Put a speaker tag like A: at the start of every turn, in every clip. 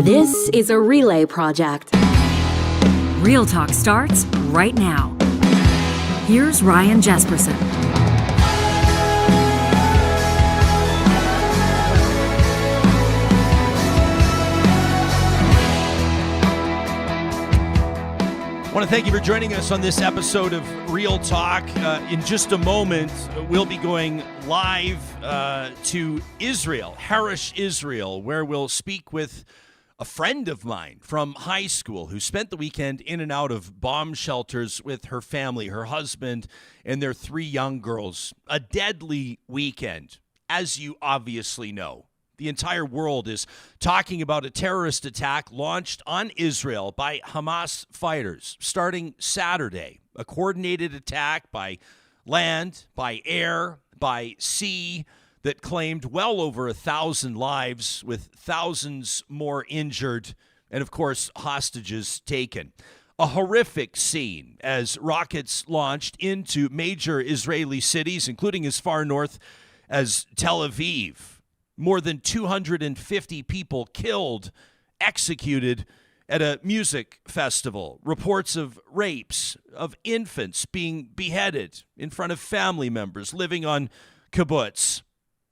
A: This is a relay project.
B: Real Talk starts right now. Here's Ryan Jesperson.
C: I want to thank you for joining us on this episode of Real Talk. In just a moment, we'll be going live to Israel, Harish, Israel, where we'll speak with a friend of mine from high school who spent the weekend in and out of bomb shelters with her family, her husband, and their 3 young girls. A deadly weekend, as you obviously know. The entire world is talking about a terrorist attack launched on Israel by Hamas fighters starting Saturday. A coordinated attack by land, by air, by sea that claimed well over 1,000 lives, with thousands more injured and, of course, hostages taken. A horrific scene as rockets launched into major Israeli cities, including as far north as Tel Aviv. More than 250 people killed, executed at a music festival. Reports of rapes, of infants being beheaded in front of family members living on kibbutz.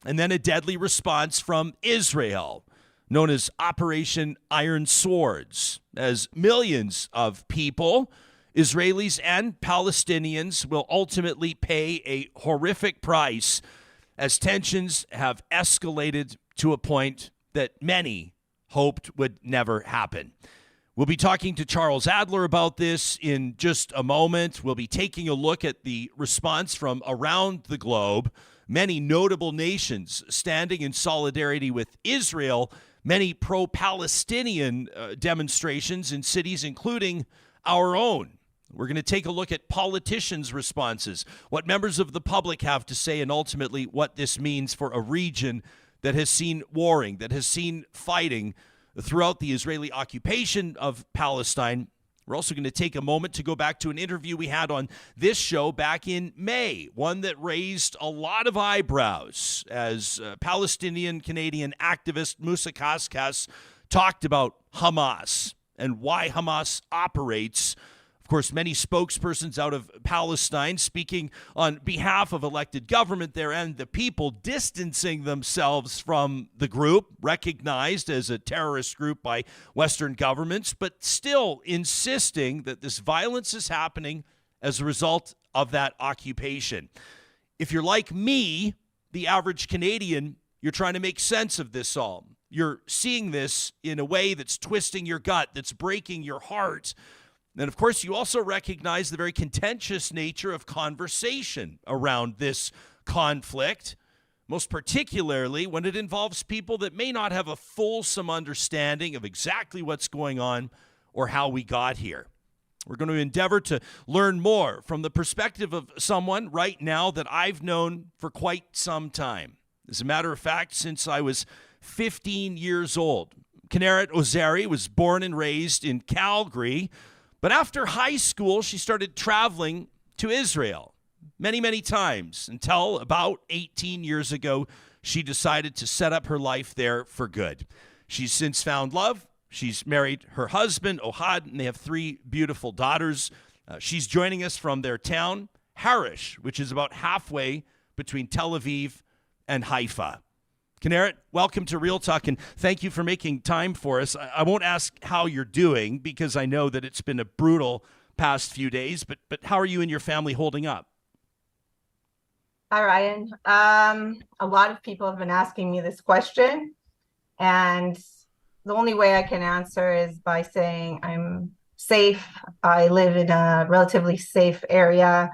C: And then a deadly response from Israel, known as Operation Iron Swords, as millions of people, Israelis and Palestinians, will ultimately pay a horrific price as tensions have escalated to a point that many hoped would never happen. We'll be talking to Charles Adler about this in just a moment. We'll be taking a look at the response from around the globe. Many notable nations standing in solidarity with Israel, many pro-Palestinian demonstrations in cities, including our own. We're going to take a look at politicians' responses, what members of the public have to say, and ultimately what this means for a region that has seen warring, that has seen fighting throughout the Israeli occupation of Palestine. We're also going to take a moment to go back to an interview we had on this show back in May, one that raised a lot of eyebrows as Palestinian-Canadian activist Mousa Qasqas talked about Hamas and why Hamas operates. Of course, many spokespersons out of Palestine speaking on behalf of elected government there and the people, distancing themselves from the group, recognized as a terrorist group by Western governments, but still insisting that this violence is happening as a result of that occupation. If you're like me, the average Canadian, you're trying to make sense of this all. You're seeing this in a way that's twisting your gut, that's breaking your heart. And of course, you also recognize the very contentious nature of conversation around this conflict, most particularly when it involves people that may not have a fulsome understanding of exactly what's going on or how we got here. We're going to endeavor to learn more from the perspective of someone right now that I've known for quite some time. As a matter of fact, since I was 15 years old. Kinneret Ozeri was born and raised in Calgary. But after high school, she started traveling to Israel many, many times until about 18 years ago, she decided to set up her life there for good. She's since found love. She's married her husband, Ohad, and they have 3 beautiful daughters. She's joining us from their town, Harish, which is about halfway between Tel Aviv and Haifa. Kinneret, welcome to Real Talk, and thank you for making time for us. I won't ask how you're doing because I know that it's been a brutal past few days, but how are you and your family holding up?
D: Hi, Ryan. A lot of people have been asking me this question, and the only way I can answer is by saying I'm safe. I live in a relatively safe area.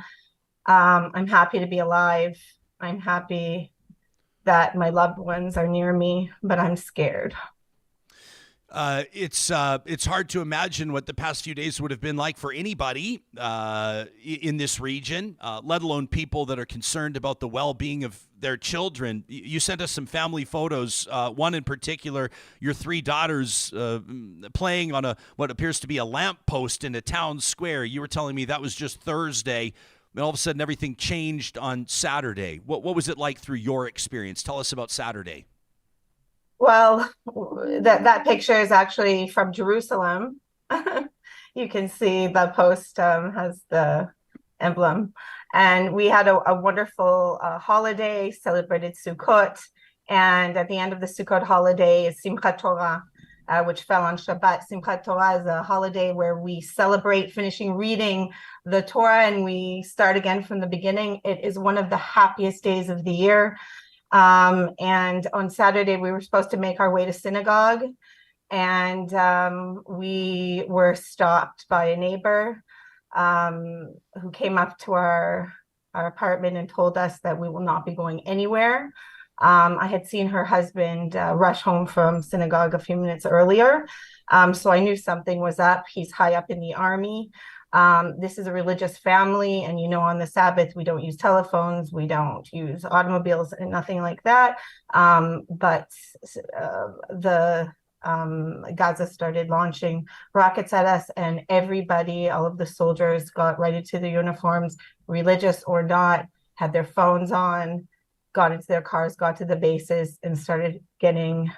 D: I'm happy to be alive. I'm happy that my loved ones are near me, but I'm scared.
C: It's hard to imagine what the past few days would have been like for anybody in this region, let alone people that are concerned about the well-being of their children. You sent us some family photos, one in particular, your 3 daughters playing on what appears to be a lamppost in a town square. You were telling me that was just Thursday. And all of a sudden, everything changed on Saturday. What was it like through your experience? Tell us about Saturday.
D: Well, that picture is actually from Jerusalem. You can see the post has the emblem. And we had a wonderful holiday, celebrated Sukkot. And at the end of the Sukkot holiday is Simchat Torah, which fell on Shabbat. Simchat Torah is a holiday where we celebrate finishing reading the Torah and we start again from the beginning. It is one of the happiest days of the year. And on Saturday, we were supposed to make our way to synagogue, and we were stopped by a neighbor who came up to our apartment and told us that we will not be going anywhere. I had seen her husband rush home from synagogue a few minutes earlier, so I knew something was up. He's high up in the army. This is a religious family, and on the Sabbath we don't use telephones, we don't use automobiles, and nothing like that. But the Gaza started launching rockets at us, and everybody, all of the soldiers, got right into their uniforms, religious or not, had their phones on, got into their cars, got to the bases, and started getting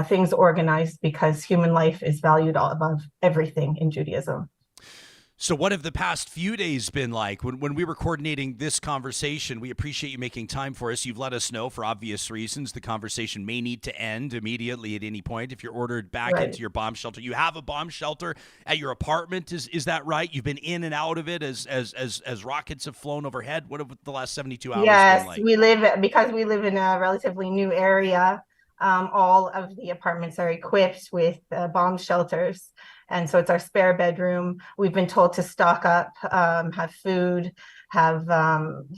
D: things organized, because human life is valued above everything in Judaism.
C: So what have the past few days been like? When we were coordinating this conversation, we appreciate you making time for us. You've let us know, for obvious reasons, the conversation may need to end immediately at any point if you're ordered back into your bomb shelter. You have a bomb shelter at your apartment, is that right? You've been in and out of it as rockets have flown overhead. What have the last 72 hours been like?
D: Yes, because we live in a relatively new area. All of the apartments are equipped with bomb shelters. And so it's our spare bedroom. We've been told to stock up, have food, have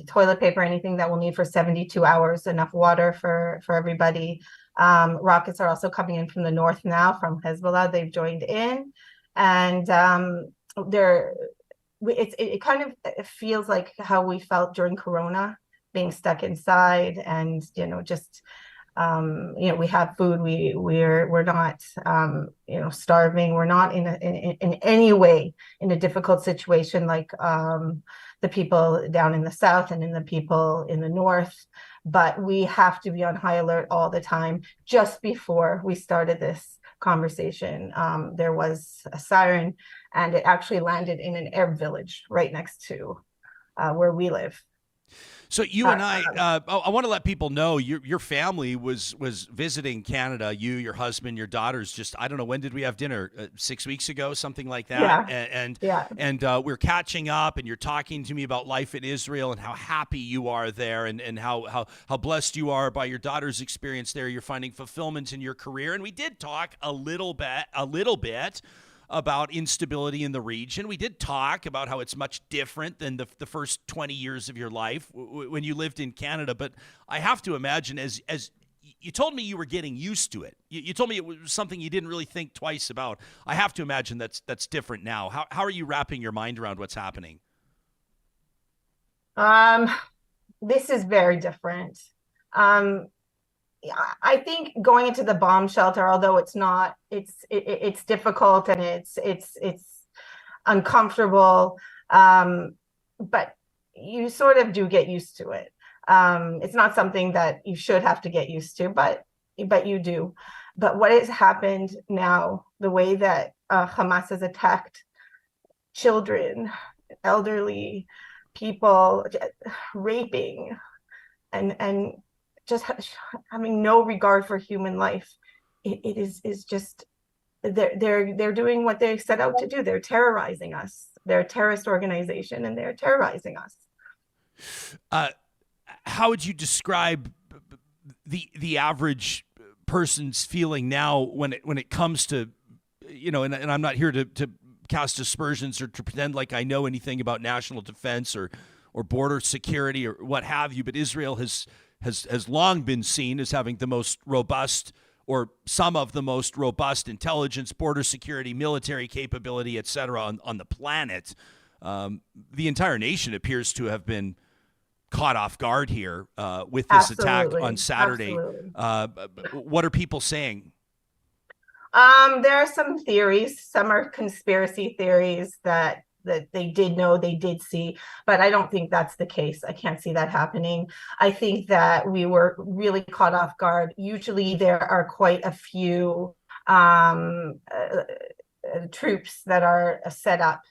D: toilet paper, anything that we'll need for 72 hours, enough water for everybody. Rockets are also coming in from the north now, from Hezbollah. They've joined in. And it kind of feels like how we felt during Corona, being stuck inside and, just... we have food. We're not starving. We're not in any way in a difficult situation like the people down in the south and in the people in the north. But we have to be on high alert all the time. Just before we started this conversation, there was a siren, and it actually landed in an Arab village right next to where we live.
C: So you and I want to let people know your family was visiting Canada. You, your husband, your daughters. Just, I don't know, when did we have dinner? 6 weeks ago, something like that.
D: Yeah.
C: And we're catching up, and you're talking to me about life in Israel and how happy you are there, and how blessed you are by your daughter's experience there. You're finding fulfillment in your career, and we did talk a little bit about instability in the region. We did talk about how it's much different than the first 20 years of your life when you lived in Canada. But I have to imagine, as you told me, you were getting used to it. You told me it was something you didn't really think twice about. I have to imagine that's different now. How are you wrapping your mind around what's happening?
D: This is very different. I think going into the bomb shelter, although it's difficult and it's uncomfortable, but you sort of do get used to it. It's not something that you should have to get used to, but you do. But what has happened now, the way that Hamas has attacked children, elderly people, raping, and just having no regard for human life, it is just, they're doing what they set out to do. They're terrorizing us. They're a terrorist organization, and they're terrorizing us.
C: How would you describe the average person's feeling now when it comes to, and I'm not here to cast aspersions or to pretend like I know anything about national defense or border security or what have you, but Israel has long been seen as having the most robust, or some of the most robust, intelligence, border security, military capability, et cetera, on the planet. The entire nation appears to have been caught off guard here with this attack on Saturday. What are people saying?
D: There are some theories. Some are conspiracy theories that that they did know, they did see, but I don't think that's the case. I can't see that happening. I think that we were really caught off guard. Usually there are quite a few troops that are set up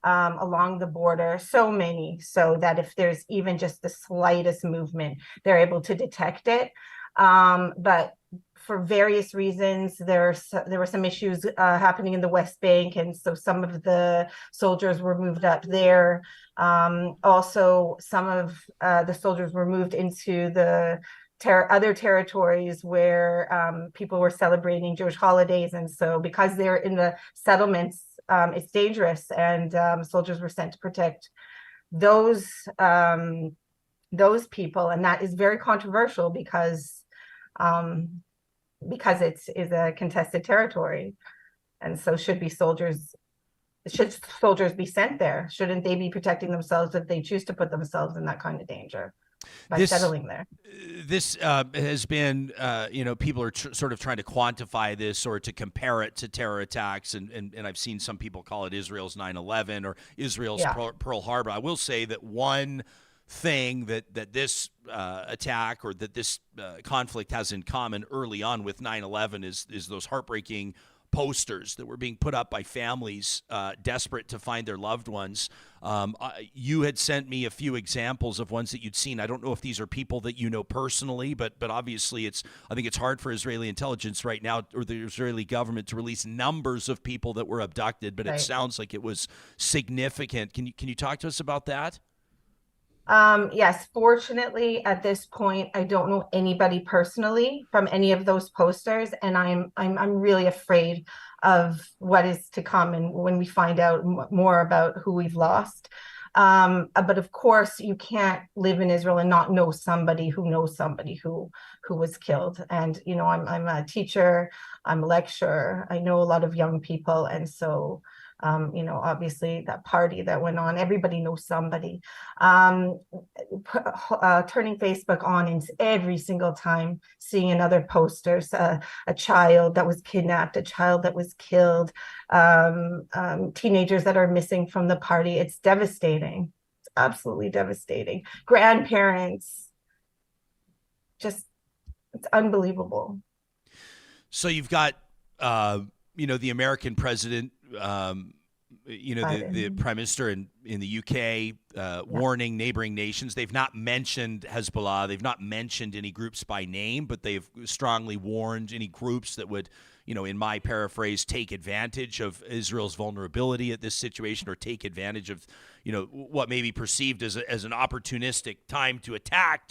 D: along the border, so many, so that if there's even just the slightest movement, they're able to detect it. But for various reasons, there were some issues happening in the West Bank, and so some of the soldiers were moved up there. Also, some of the soldiers were moved into the other territories where people were celebrating Jewish holidays, and so because they're in the settlements, it's dangerous, and soldiers were sent to protect those people, and that is very controversial because it's a contested territory, and so should soldiers be sent there? Shouldn't they be protecting themselves if they choose to put themselves in that kind of danger by settling there?
C: This has been, people are sort of trying to quantify this or to compare it to terror attacks, and I've seen some people call it Israel's 9/11 or Israel's Pearl Harbor. I will say that one thing that this attack or that this conflict has in common early on with 9/11 is those heartbreaking posters that were being put up by families desperate to find their loved ones. You had sent me a few examples of ones that you'd seen. I don't know if these are people that you know personally, but obviously I think it's hard for Israeli intelligence right now or the Israeli government to release numbers of people that were abducted, but It sounds like it was significant. Can you talk to us about that?
D: Yes, fortunately, at this point, I don't know anybody personally from any of those posters, and I'm really afraid of what is to come and when we find out more about who we've lost. But of course, you can't live in Israel and not know somebody who knows somebody who was killed. And I'm a teacher, I'm a lecturer, I know a lot of young people, and so. Obviously that party that went on, everybody knows somebody. Turning Facebook on and every single time seeing another posters, a child that was kidnapped, a child that was killed, teenagers that are missing from the party. It's devastating. It's absolutely devastating. Grandparents, it's unbelievable.
C: So you've got, the American president, the prime minister in the UK warning neighboring nations. They've not mentioned Hezbollah. They've not mentioned any groups by name, but they've strongly warned any groups that would, in my paraphrase, take advantage of Israel's vulnerability at this situation or take advantage of, what may be perceived as an opportunistic time to attack,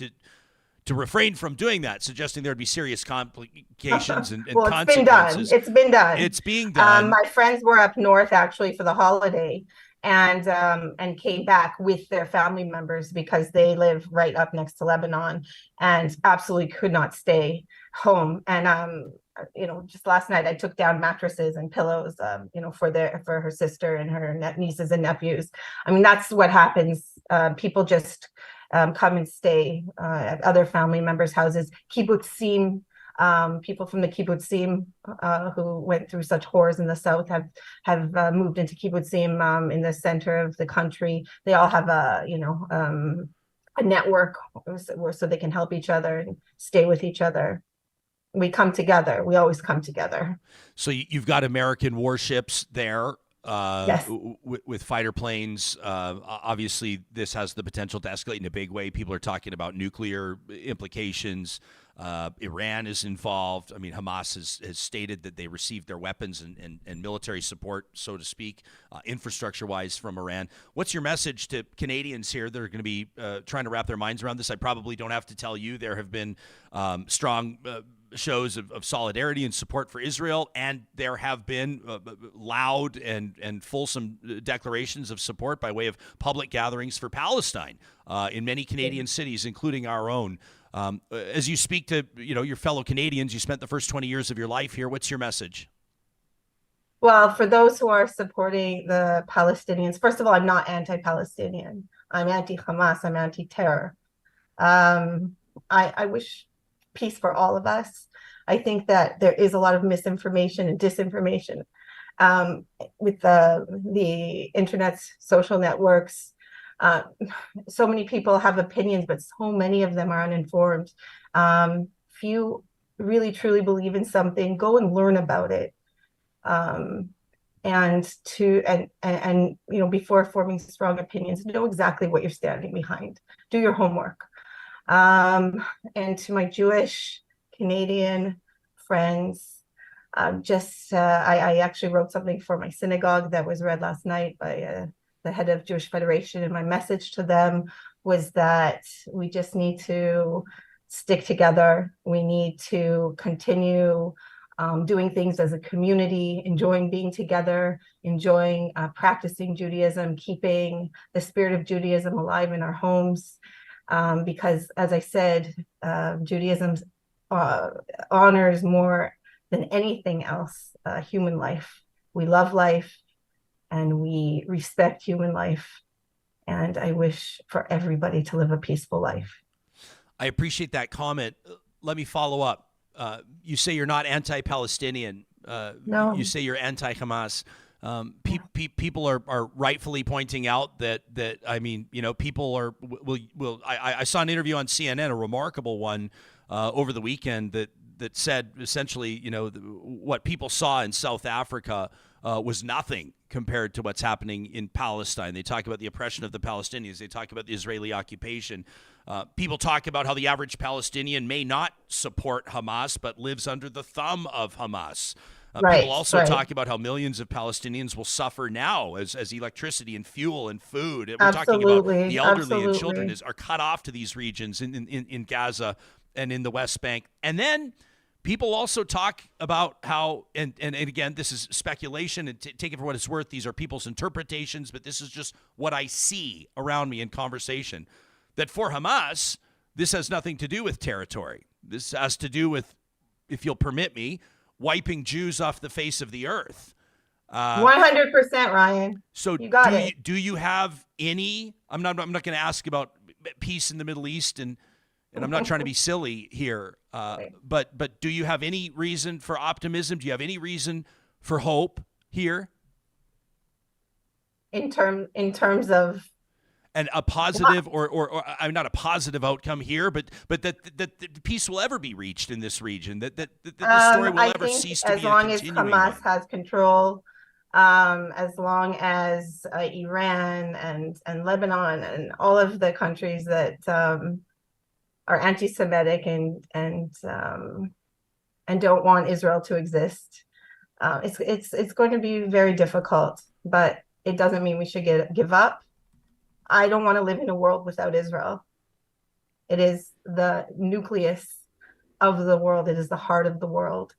C: to refrain from doing that, suggesting there'd be serious complications and consequences.
D: It's been done.
C: It's being done.
D: My friends were up north actually for the holiday and came back with their family members because they live right up next to Lebanon and absolutely could not stay home. And just last night I took down mattresses and pillows, for her sister and her nieces and nephews. I mean, that's what happens. People just come and stay at other family members' houses. Kibbutzim, people from the kibbutzim who went through such horrors in the south have moved into kibbutzim in the center of the country. They all have a network so they can help each other and stay with each other. We come together. We always come together.
C: So you've got American warships there.
D: Yes.
C: With fighter planes. Obviously, this has the potential to escalate in a big way. People are talking about nuclear implications. Iran is involved. I mean, Hamas has stated that they received their weapons and military support, so to speak, infrastructure-wise from Iran. What's your message to Canadians here that are going to be trying to wrap their minds around this? I probably don't have to tell you there have been strong shows of solidarity and support for Israel, and there have been loud and fulsome declarations of support by way of public gatherings for Palestine in many Canadian cities, including our own. As you speak to your fellow Canadians, you spent the first 20 years of your life here. What's your message?
D: Well, for those who are supporting the Palestinians, first of all, I'm not anti-Palestinian. I'm anti-Hamas. I'm anti-terror. I wish peace for all of us. I think that there is a lot of misinformation and disinformation with the internet's social networks. So many people have opinions, but so many of them are uninformed. If you really truly believe in something, go and learn about it. And before forming strong opinions, know exactly what you're standing behind. Do your homework. And to my Jewish Canadian friends, I actually wrote something for my synagogue that was read last night by the head of Jewish Federation, and my message to them was that we just need to stick together. We need to continue doing things as a community, enjoying being together, enjoying practicing Judaism, keeping the spirit of Judaism alive in our homes. Because, as I said, Judaism honors more than anything else human life. We love life and we respect human life. And I wish for everybody to live a peaceful life.
C: I appreciate that comment. Let me follow up. You say you're not anti-Palestinian.
D: No.
C: You say you're anti-Hamas. People are rightfully pointing out that I mean, people are will. I saw an interview on CNN, a remarkable one over the weekend that said essentially, what people saw in South Africa was nothing compared to what's happening in Palestine. They talk about the oppression of the Palestinians. They talk about the Israeli occupation. People talk about how the average Palestinian may not support Hamas, but lives under the thumb of Hamas. People also talk about how millions of Palestinians will suffer now as electricity and fuel and food. We're talking about the elderly and children are cut off to these regions in Gaza and in the West Bank. And then people also talk about how, and again, this is speculation, and take it for what it's worth. These are people's interpretations, but this is just what I see around me in conversation, that for Hamas, this has nothing to do with territory. This has to do with, if you'll permit me, wiping Jews off the face of the earth.
D: 100%, Ryan.
C: So do you have any, I'm not going to ask about peace in the Middle East, and I'm not trying to be silly here, but do you have any reason for optimism? Do you have any reason for hope here?
D: In terms of,
C: and a positive or not a positive outcome here, but that peace will ever be reached in this region, that the story will ever cease to be a continuing one.
D: As long as Hamas has control, as long as Iran and Lebanon and all of the countries that are anti-Semitic and don't want Israel to exist, it's going to be very difficult, but it doesn't mean we should give up. I don't want to live in a world without Israel. It is the nucleus of the world. It is the heart of the world.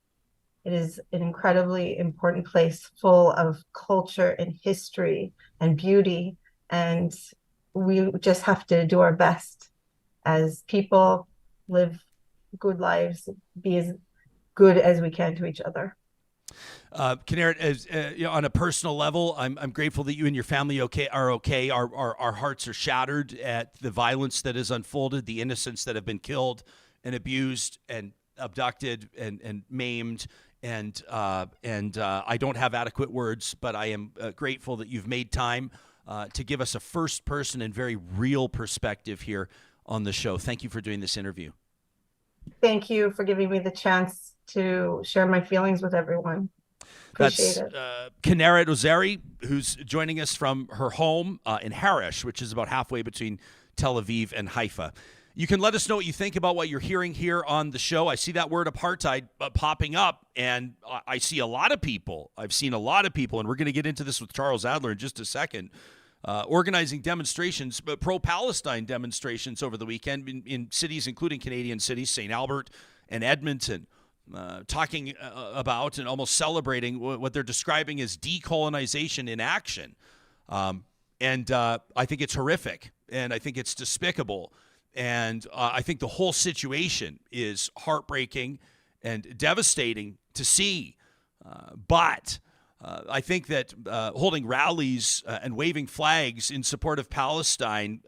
D: It is an incredibly important place full of culture and history and beauty. And we just have to do our best as people, live good lives, be as good as we can to each other.
C: Kinneret, as on a personal level, I'm grateful that you and your family are okay. Our hearts are shattered at the violence that has unfolded, the innocents that have been killed and abused and abducted and maimed. And I don't have adequate words, but I am grateful that you've made time to give us a first person and very real perspective here on the show. Thank you for doing this interview. Thank
D: you for giving me the chance to share my feelings with everyone. Appreciate it.
C: Kinneret Ozeri, who's joining us from her home in Harish, which is about halfway between Tel Aviv and Haifa. You can let us know what you think about what you're hearing here on the show. I see that word apartheid popping up, and I see a lot of people. I've seen a lot of people, and we're going to get into this with Charles Adler in just a second, organizing demonstrations, pro-Palestine demonstrations over the weekend in cities, including Canadian cities, St. Albert and Edmonton, talking about and almost celebrating what they're describing as decolonization in action. And I think it's horrific, and I think it's despicable. And I think the whole situation is heartbreaking and devastating to see. But I think that holding rallies and waving flags in support of Palestine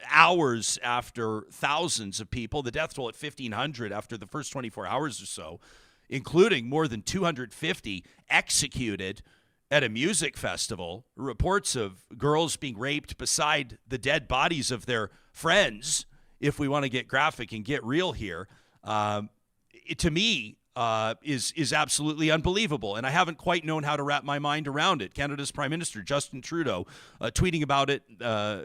C: hours after thousands of people, the death toll at 1,500 after the first 24 hours or so, including more than 250 executed at a music festival, reports of girls being raped beside the dead bodies of their friends, if we want to get graphic and get real here, to me, is absolutely unbelievable. And I haven't quite known how to wrap my mind around it. Canada's Prime Minister, Justin Trudeau, tweeting about it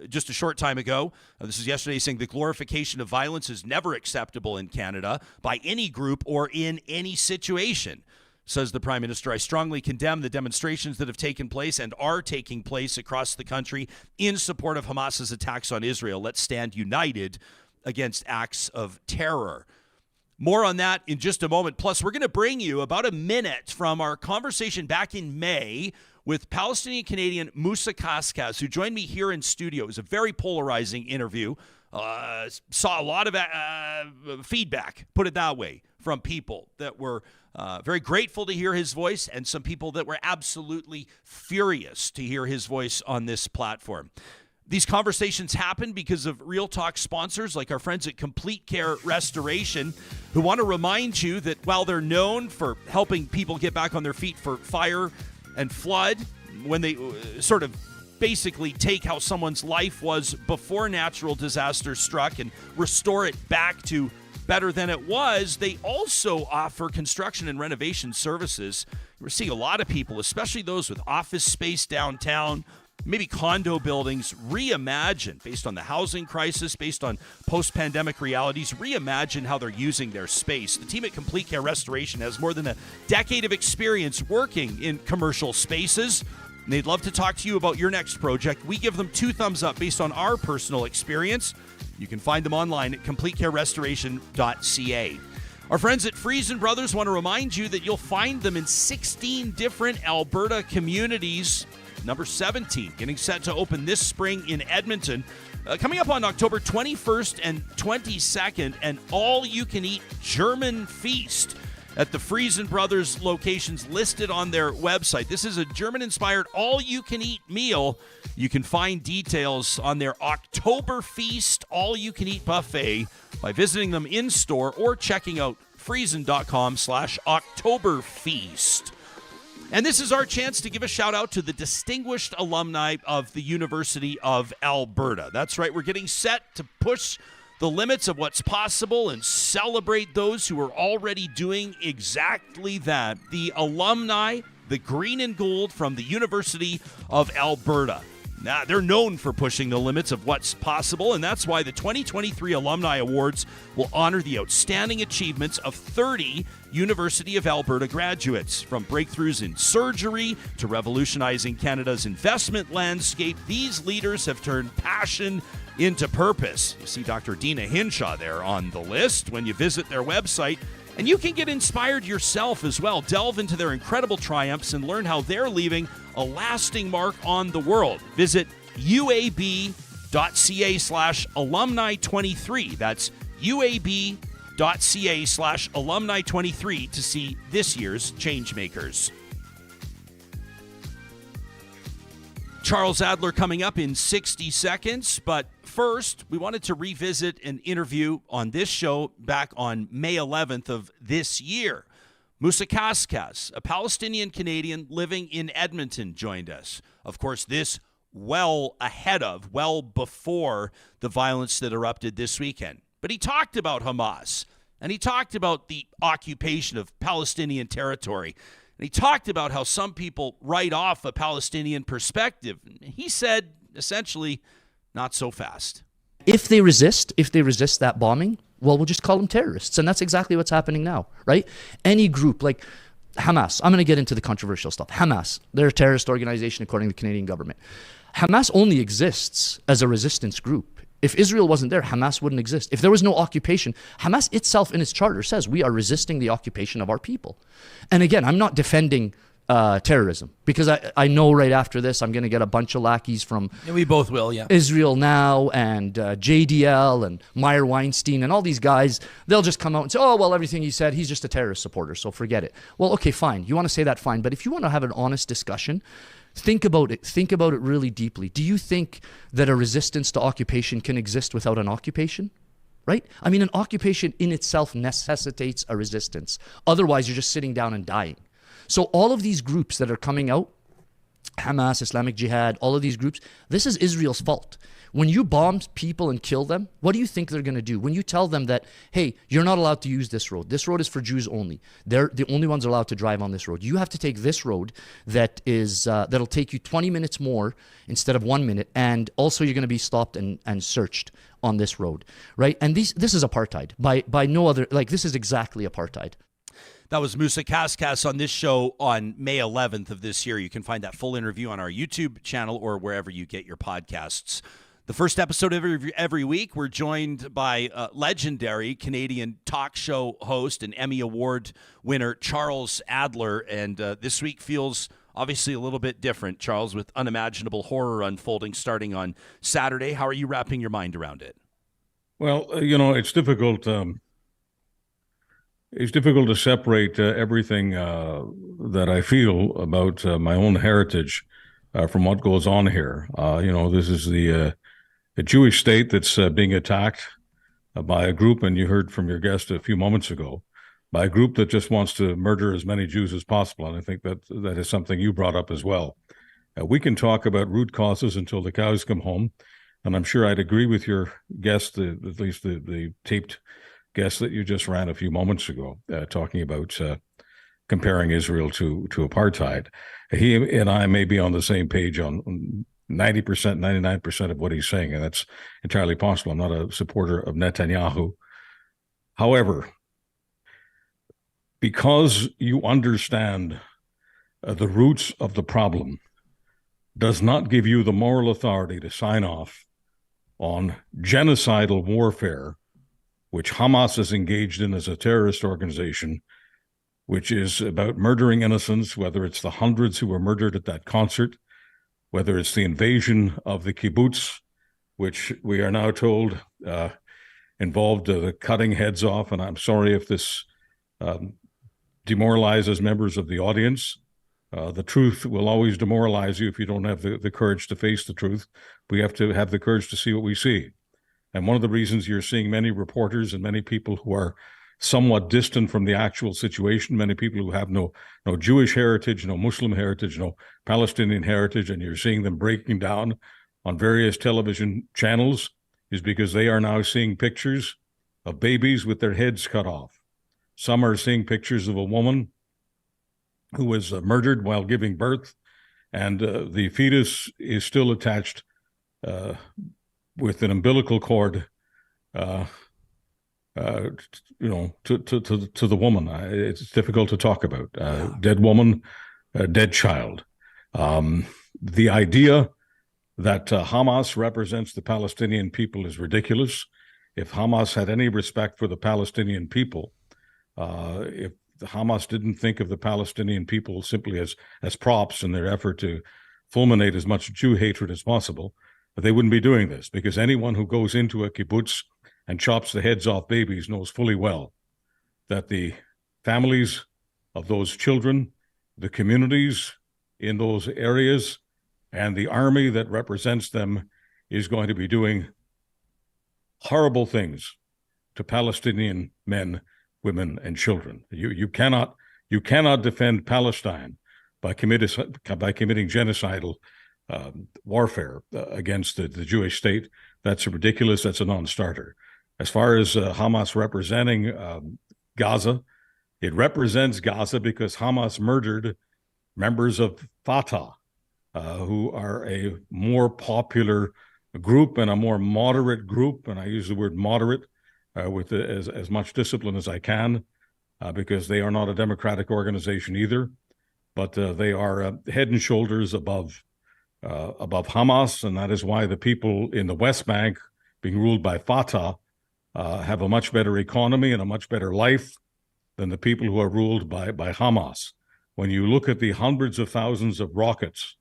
C: just a short time ago. This is yesterday, saying the glorification of violence is never acceptable in Canada by any group or in any situation. Says the Prime Minister, I strongly condemn the demonstrations that have taken place and are taking place across the country in support of Hamas's attacks on Israel. Let's stand united against acts of terror. More on that in just a moment. Plus, we're going to bring you about a minute from our conversation back in May with Palestinian-Canadian Mousa Qasqas, who joined me here in studio. It was a very polarizing interview. Saw a lot of feedback, put it that way, from people that were very grateful to hear his voice and some people that were absolutely furious to hear his voice on this platform. These conversations happen because of Real Talk sponsors like our friends at Complete Care Restoration, who want to remind you that while they're known for helping people get back on their feet for fire and flood, when they sort of basically take how someone's life was before natural disaster struck and restore it back to better than it was, they also offer construction and renovation services. We're seeing a lot of people, especially those with office space downtown, maybe condo buildings, reimagine, based on the housing crisis, based on post-pandemic realities, reimagine how they're using their space. The team at Complete Care Restoration has more than a decade of experience working in commercial spaces, and they'd love to talk to you about your next project. We give them 2 thumbs up based on our personal experience. You can find them online at CompleteCareRestoration.ca. Our friends at Friesen Brothers want to remind you that you'll find them in 16 different Alberta communities. Number 17, getting set to open this spring in Edmonton. Coming up on October 21st and 22nd, an all-you-can-eat German feast at the Friesen Brothers locations listed on their website. This is a German-inspired all-you-can-eat meal. You can find details on their October Feast all-you-can-eat buffet by visiting them in-store or checking out friesen.com/Oktoberfeast. And this is our chance to give a shout out to the distinguished alumni of the University of Alberta. That's right, we're getting set to push the limits of what's possible and celebrate those who are already doing exactly that. The alumni, the green and gold from the University of Alberta. Now, they're known for pushing the limits of what's possible, and that's why the 2023 Alumni Awards will honor the outstanding achievements of 30 University of Alberta graduates. From breakthroughs in surgery to revolutionizing Canada's investment landscape, these leaders have turned passion into purpose. You see Dr. Dina Hinshaw there on the list when you visit their website. And you can get inspired yourself as well. Delve into their incredible triumphs and learn how they're leaving a lasting mark on the world. Visit uab.ca/alumni23. That's uab.ca/alumni23 to see this year's changemakers. Charles Adler coming up in 60 seconds, but first, we wanted to revisit an interview on this show back on May 11th of this year. Mousa Qasqas, a Palestinian-Canadian living in Edmonton, joined us. Of course, this well before the violence that erupted this weekend. But he talked about Hamas, and he talked about the occupation of Palestinian territory. And he talked about how some people write off a Palestinian perspective. He said, essentially, not so fast.
E: If they resist that bombing, well, we'll just call them terrorists. And that's exactly what's happening now, right? Any group like Hamas, I'm going to get into the controversial stuff. Hamas, they're a terrorist organization according to the Canadian government. Hamas only exists as a resistance group. If Israel wasn't there, Hamas wouldn't exist. If there was no occupation, Hamas itself in its charter says we are resisting the occupation of our people. And again, I'm not defending terrorism because I know right after this I'm going to get a bunch of lackeys from
F: we both will, yeah.
E: Israel Now and JDL and Meyer Weinstein and all these guys. They'll just come out and say, oh, well, everything he said, he's just a terrorist supporter, so forget it. Well, okay, fine. You want to say that, fine. But if you want to have an honest discussion, think about it. Think about it really deeply. Do you think that a resistance to occupation can exist without an occupation? right? I mean, an occupation in itself necessitates a resistance. Otherwise, you're just sitting down and dying. So all of these groups that are coming out, Hamas, Islamic Jihad, all of these groups, this is Israel's fault. When you bomb people and kill them, what do you think they're going to do? When you tell them that, hey, you're not allowed to use this road is for Jews only. They're the only ones allowed to drive on this road. You have to take this road that is that'll take you 20 minutes more instead of 1 minute, and also you're going to be stopped and searched on this road, right? And this is apartheid by no other, like, this is exactly apartheid.
C: That was Mousa Qasqas on this show on May 11th of this year. You can find that full interview on our YouTube channel or wherever you get your podcasts. The first episode of every week, we're joined by legendary Canadian talk show host and Emmy Award winner Charles Adler. And this week feels obviously a little bit different, Charles, with unimaginable horror unfolding starting on Saturday. How are you wrapping your mind around it?
F: Well, it's difficult. It's difficult to separate everything that I feel about my own heritage from what goes on here. This is the Jewish state that's being attacked by a group, and you heard from your guest a few moments ago, by a group that just wants to murder as many Jews as possible. And I think that is something you brought up as well. We can talk about root causes until the cows come home, and I'm sure I'd agree with your guest, at least the taped guest that you just ran a few moments ago, talking about comparing Israel to apartheid. He and I may be on the same page on 90%, 99% of what he's saying, and that's entirely possible. I'm not a supporter of Netanyahu. However, because you understand the roots of the problem does not give you the moral authority to sign off on genocidal warfare, which Hamas is engaged in as a terrorist organization, which is about murdering innocents, whether it's the hundreds who were murdered at that concert, whether it's the invasion of the kibbutz, which we are now told involved the cutting heads off. And I'm sorry if this demoralizes members of the audience. The truth will always demoralize you if you don't have the courage to face the truth. We have to have the courage to see what we see. And one of the reasons you're seeing many reporters and many people who are somewhat distant from the actual situation, many people who have no Jewish heritage, no Muslim heritage, no Palestinian heritage, and you're seeing them breaking down on various television channels, is because they are now seeing pictures of babies with their heads cut off. Some are seeing pictures of a woman who was murdered while giving birth, and the fetus is still attached with an umbilical cord to the woman. It's difficult to talk about. Dead woman, dead child. The idea that Hamas represents the Palestinian people is ridiculous. If Hamas had any respect for the Palestinian people, if Hamas didn't think of the Palestinian people simply as props in their effort to fulminate as much Jew hatred as possible, they wouldn't be doing this, because anyone who goes into a kibbutz and chops the heads off babies knows fully well that the families of those children, the communities in those areas, and the army that represents them is going to be doing horrible things to Palestinian men, women, and children. You cannot defend Palestine by committing genocidal warfare against the Jewish state. That's ridiculous. That's a non-starter. As far as Hamas representing Gaza, it represents Gaza because Hamas murdered members of Fatah, who are a more popular group and a more moderate group, and I use the word moderate with as much discipline as I can, because they are not a democratic organization either, but they are head and shoulders above Hamas, and that is why the people in the West Bank, being ruled by Fatah, have a much better economy and a much better life than the people who are ruled by Hamas. When you look at the hundreds of thousands of rockets,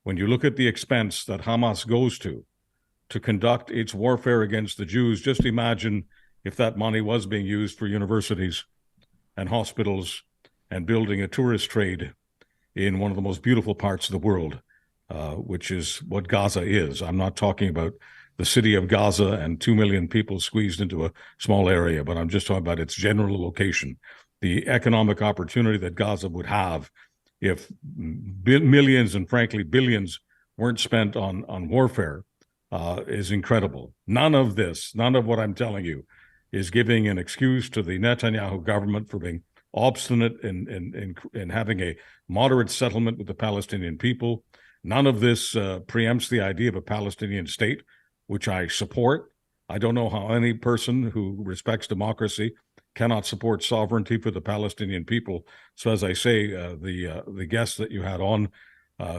F: when you look at the expense that Hamas goes to conduct its warfare against the Jews, just imagine if that money was being used for universities and hospitals and building a tourist trade in one of the most beautiful parts of the world, which is what Gaza is. I'm not talking about the city of Gaza and 2 million people squeezed into a small area, but I'm just talking about its general location. The economic opportunity that Gaza would have if millions and frankly billions weren't spent on warfare is incredible. None of what I'm telling you is giving an excuse to the Netanyahu government for being obstinate in having a moderate settlement with the Palestinian people. None of this preempts the idea of a Palestinian state, which I support. I don't know how any person who respects democracy cannot support sovereignty for the Palestinian people. So as I say, the guest that you had on,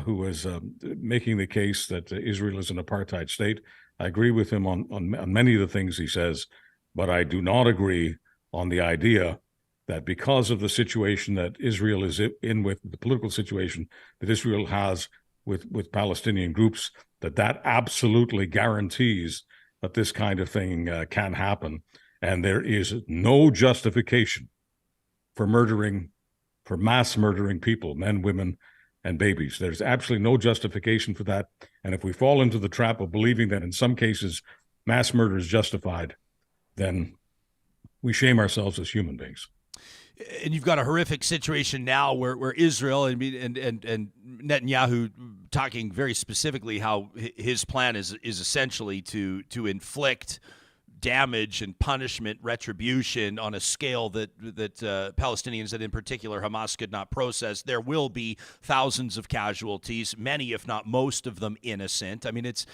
F: who was making the case that Israel is an apartheid state, I agree with him on many of the things he says, but I do not agree on the idea that because of the situation that Israel is in, with the political situation that Israel has with Palestinian groups, that absolutely guarantees that this kind of thing can happen. And there is no justification for mass murdering people, men, women, and babies. There's absolutely no justification for that. And if we fall into the trap of believing that in some cases mass murder is justified, then we shame ourselves as human beings.
C: And you've got a horrific situation now where Israel and Netanyahu talking very specifically how his plan is essentially to inflict damage and punishment, retribution on a scale that Palestinians and in particular Hamas could not process. There will be thousands of casualties, many if not most of them innocent. I mean, it's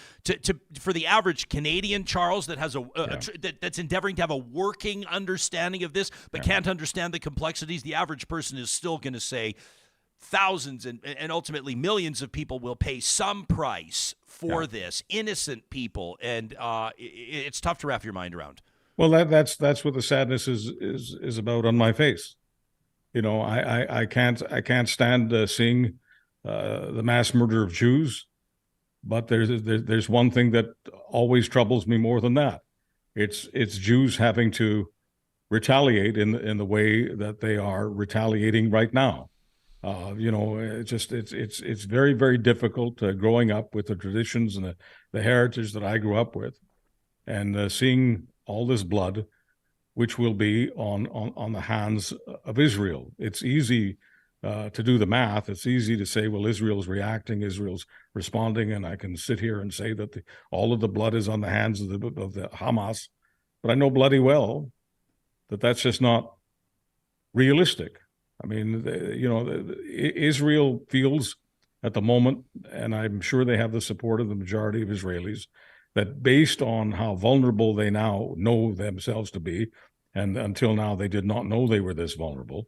C: for the average Canadian, Charles, that has that's endeavoring to have a working understanding of this, but can't understand the complexities. The average person is still going to say thousands and ultimately millions of people will pay some price for this, innocent people, and it's tough to wrap your mind around.
F: Well, that's what the sadness is about on my face. You know, I can't stand seeing the mass murder of Jews, but there's one thing that always troubles me more than that. It's Jews having to retaliate in the way that they are retaliating right now. It's very, very difficult growing up with the traditions and the heritage that I grew up with, and seeing all this blood, which will be on the hands of Israel. It's easy to do the math. It's easy to say, well, Israel's reacting, Israel's responding, and I can sit here and say that all of the blood is on the hands of the Hamas, but I know bloody well that that's just not realistic. I mean, Israel feels at the moment, and I'm sure they have the support of the majority of Israelis, that based on how vulnerable they now know themselves to be, and until now they did not know they were this vulnerable,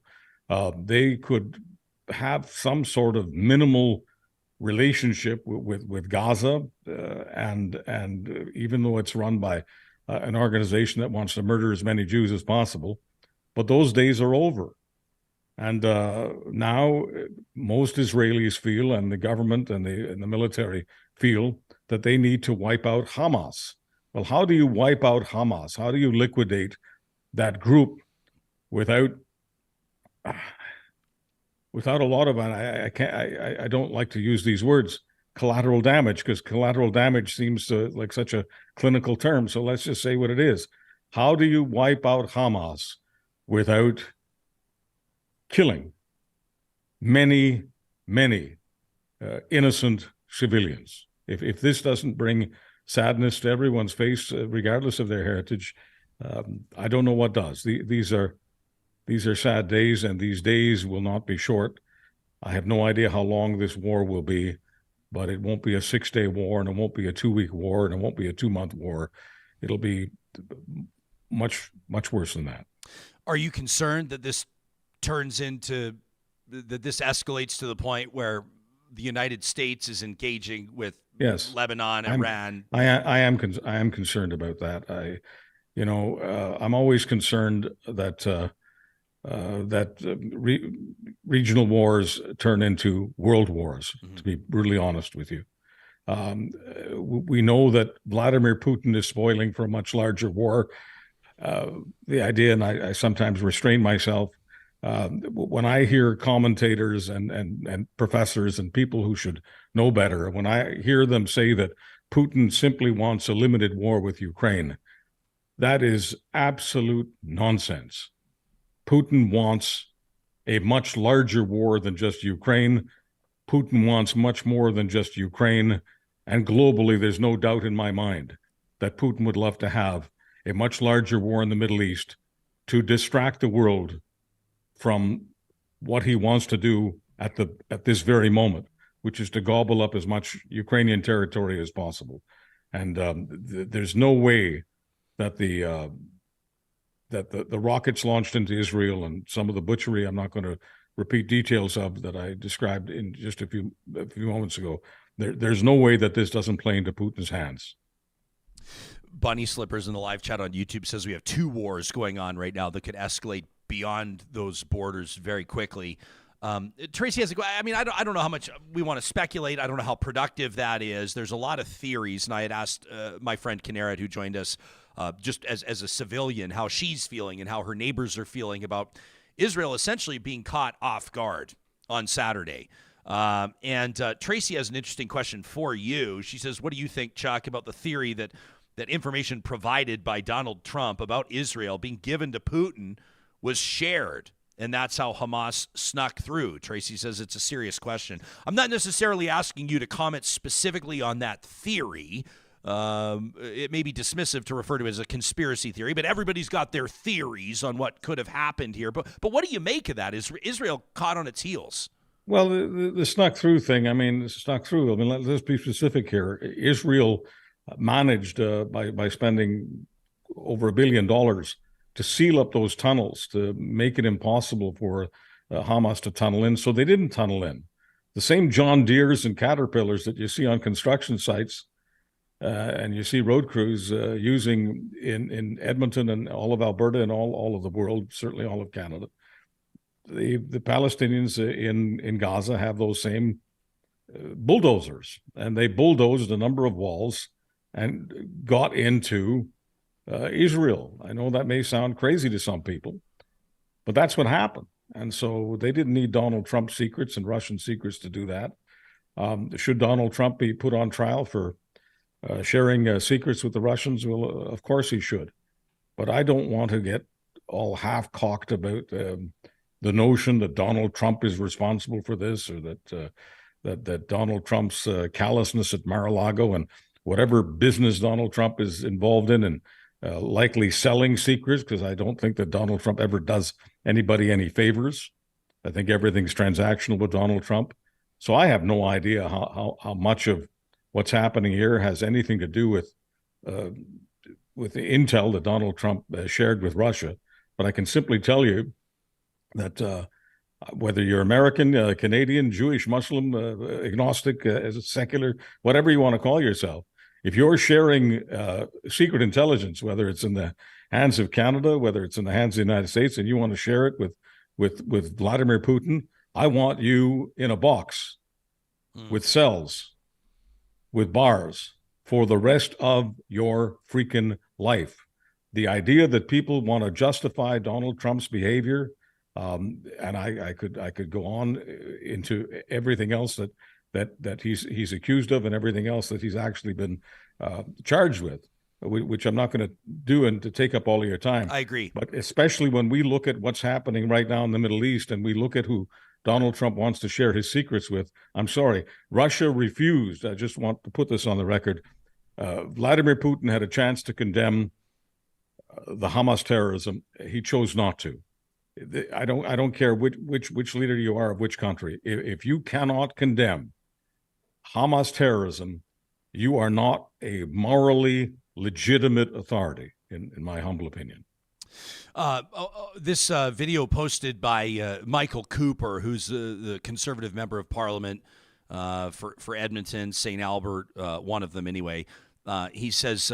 F: they could have some sort of minimal relationship with Gaza, and even though it's run by an organization that wants to murder as many Jews as possible, but those days are over. And now most Israelis feel, and the government and the military feel, that they need to wipe out Hamas. Well, how do you wipe out Hamas? How do you liquidate that group without a lot of, I don't like to use these words, collateral damage, because collateral damage seems to like such a clinical term. So let's just say what it is. How do you wipe out Hamas without killing many innocent civilians? If this doesn't bring sadness to everyone's face, regardless of their heritage, I don't know what does. These are sad days, and these days will not be short. I have no idea how long this war will be, but it won't be a 6-day war, and it won't be a 2-week war, and it won't be a 2-month war. It'll be much worse than that.
C: Are you concerned that this escalates to the point where the United States is engaging with Lebanon, Iran?
F: I am concerned about that. I'm always concerned that regional wars turn into world wars. Mm-hmm. To be brutally honest with you, we know that Vladimir Putin is spoiling for a much larger war. The idea, and I sometimes restrain myself. When I hear commentators and professors and people who should know better, when I hear them say that Putin simply wants a limited war with Ukraine. That is absolute nonsense. Putin wants a much larger war than just Ukraine. Putin wants much more than just Ukraine. And globally, there's no doubt in my mind that Putin would love to have a much larger war in the Middle East to distract the world from what he wants to do at this very moment, which is to gobble up as much Ukrainian territory as possible. And there's no way that the rockets launched into Israel and some of the butchery I'm not going to repeat details of that I described in just a few moments ago. There's no way that this doesn't play into Putin's hands.
C: Bunny Slippers in the live chat on YouTube says we have two wars going on right now that could escalate beyond those borders very quickly. Tracy has I don't know how much we want to speculate. I don't know how productive that is. There's a lot of theories, and I had asked my friend Kinneret, who joined us, just as a civilian, how she's feeling and how her neighbors are feeling about Israel essentially being caught off guard on Saturday. And Tracy has an interesting question for you. She says, what do you think, Chuck, about the theory that information provided by Donald Trump about Israel being given to Putin was shared, and that's how Hamas snuck through? Tracy says it's a serious question. I'm not necessarily asking you to comment specifically on that theory. It may be dismissive to refer to it as a conspiracy theory, but everybody's got their theories on what could have happened here. But what do you make of that? Is Israel caught on its heels?
F: Well, the snuck through thing, snuck through. Let's be specific here. Israel managed by spending over $1 billion to seal up those tunnels, to make it impossible for Hamas to tunnel in. So they didn't tunnel in. The same John Deeres and Caterpillars that you see on construction sites and you see road crews using in Edmonton and all of Alberta and all of the world, certainly all of Canada. The Palestinians in Gaza have those same bulldozers, and they bulldozed a number of walls and got into Israel. I know that may sound crazy to some people, but that's what happened. And so they didn't need Donald Trump secrets and Russian secrets to do that. Should Donald Trump be put on trial for sharing secrets with the Russians? Well, of course he should. But I don't want to get all half-cocked about the notion that Donald Trump is responsible for this, or that Donald Trump's callousness at Mar-a-Lago and whatever business Donald Trump is involved in and likely selling secrets, because I don't think that Donald Trump ever does anybody any favors. I think everything's transactional with Donald Trump. So I have no idea how much of what's happening here has anything to do with the intel that Donald Trump shared with Russia. But I can simply tell you that whether you're American, Canadian, Jewish, Muslim, agnostic, as a secular, whatever you want to call yourself, if you're sharing secret intelligence, whether it's in the hands of Canada, whether it's in the hands of the United States, and you want to share it with Vladimir Putin, I want you in a box with cells, with bars for the rest of your freaking life. The idea that people want to justify Donald Trump's behavior, and I could go on into everything else that he's accused of and everything else that he's actually been charged with, which I'm not going to do and to take up all of your time.
C: I agree.
F: But especially when we look at what's happening right now in the Middle East and we look at who Donald Trump wants to share his secrets with, I'm sorry, Russia refused. I just want to put this on the record. Vladimir Putin had a chance to condemn the Hamas terrorism. He chose not to. I don't care which leader you are of which country. If you cannot condemn Hamas terrorism, you are not a morally legitimate authority, in my humble opinion.
C: This video posted by Michael Cooper, who's the Conservative member of Parliament for Edmonton, St. Albert, one of them anyway. He says,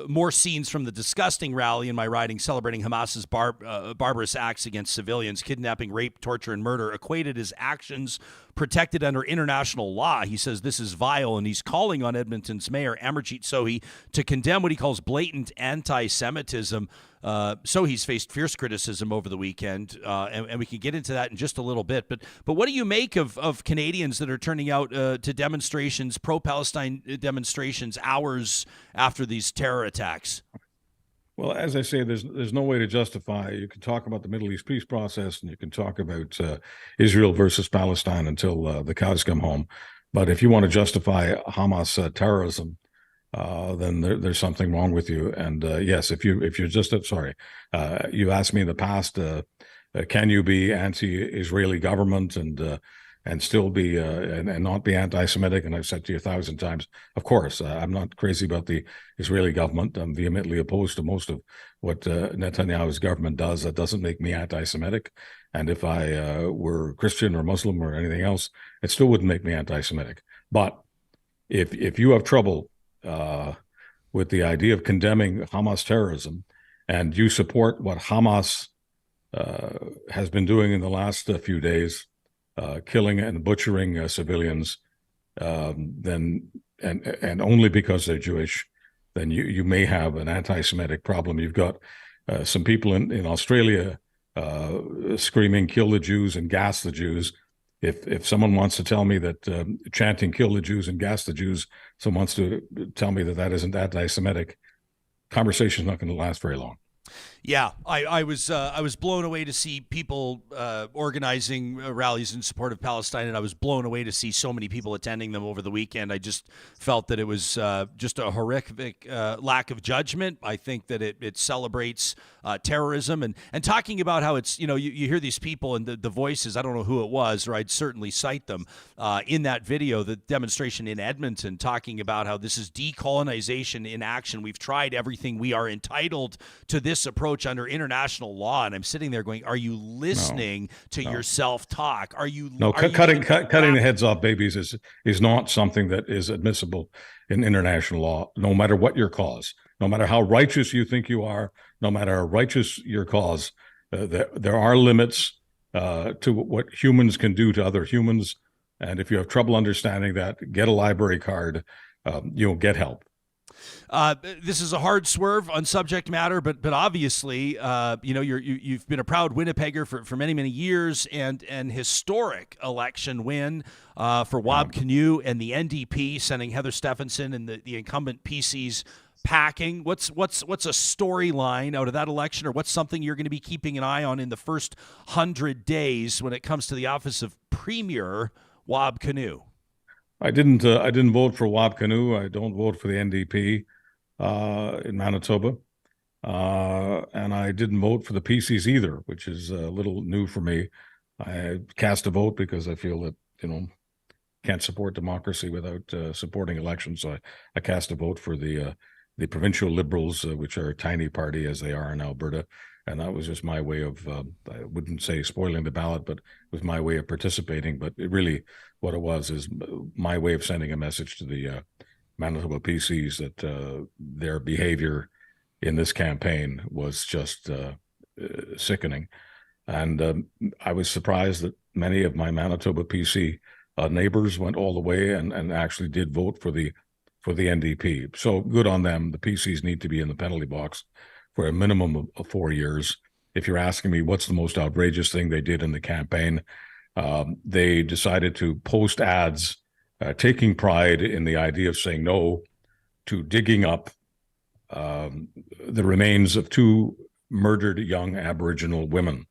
C: more scenes from the disgusting rally in my riding celebrating Hamas's barbarous acts against civilians, kidnapping, rape, torture, and murder, equated as actions protected under international law. He says this is vile, and he's calling on Edmonton's mayor, Amarjeet Sohi, to condemn what he calls blatant anti-Semitism. Sohi's faced fierce criticism over the weekend, and we can get into that in just a little bit. But what do you make of Canadians that are turning out to demonstrations, pro-Palestine demonstrations, hours after these terror attacks?
F: Well, as I say, there's no way to justify. You can talk about the Middle East peace process, and you can talk about Israel versus Palestine until the cows come home. But if you want to justify Hamas terrorism, then there's something wrong with you. And yes, if you're just you asked me in the past, can you be anti-Israeli government and still be and not be anti-Semitic? And I've said to you 1,000 times, of course, I'm not crazy about the Israeli government. I'm vehemently opposed to most of what Netanyahu's government does. That doesn't make me anti-Semitic. And if I were Christian or Muslim or anything else, it still wouldn't make me anti-Semitic. But if you have trouble with the idea of condemning Hamas terrorism, and you support what Hamas has been doing in the last few days, killing and butchering civilians, then and only because they're Jewish, then you may have an anti-Semitic problem. You've got some people in Australia screaming "kill the Jews" and "gas the Jews." If someone wants to tell me that chanting "kill the Jews" and "gas the Jews," someone wants to tell me that isn't anti-Semitic, conversation's not going to last very long.
C: Yeah, I was blown away to see people organizing rallies in support of Palestine, and I was blown away to see so many people attending them over the weekend. I just felt that it was just a horrific lack of judgment. I think that it celebrates terrorism and talking about how it's, you hear these people and the voices, I don't know who it was, or I'd certainly cite them in that video, the demonstration in Edmonton, talking about how this is decolonization in action. We've tried everything. We are entitled to this approach under international law. And I'm sitting there going, are you listening to yourself talk? Are you
F: cutting the heads off babies is not something that is admissible in international law, no matter what your cause, no matter how righteous you think you are, no matter how righteous your cause. There are limits to what humans can do to other humans. And if you have trouble understanding that, get a library card, you'll get help.
C: This is a hard swerve on subject matter, but obviously, you've been a proud Winnipegger for many, many years, and an historic election win for Wab Kinew and the NDP, sending Heather Stephenson and the incumbent PCs packing. What's a storyline out of that election, or what's something you're going to be keeping an eye on in the first 100 days when it comes to the office of Premier Wab Kinew?
F: I didn't vote for Wab Kinew. I don't vote for the NDP in Manitoba, and I didn't vote for the PCs either, which is a little new for me. I cast a vote because I feel that can't support democracy without supporting elections. So I cast a vote for the provincial Liberals, which are a tiny party as they are in Alberta. And that was just my way of, I wouldn't say spoiling the ballot, but it was my way of participating. But what it was is my way of sending a message to the Manitoba PCs that their behavior in this campaign was just sickening. And I was surprised that many of my Manitoba PC neighbors went all the way and actually did vote for the NDP. So good on them. The PCs need to be in the penalty box for a minimum of 4 years. If you're asking me what's the most outrageous thing they did in the campaign, they decided to post ads taking pride in the idea of saying no to digging up the remains of 2 murdered young Aboriginal women.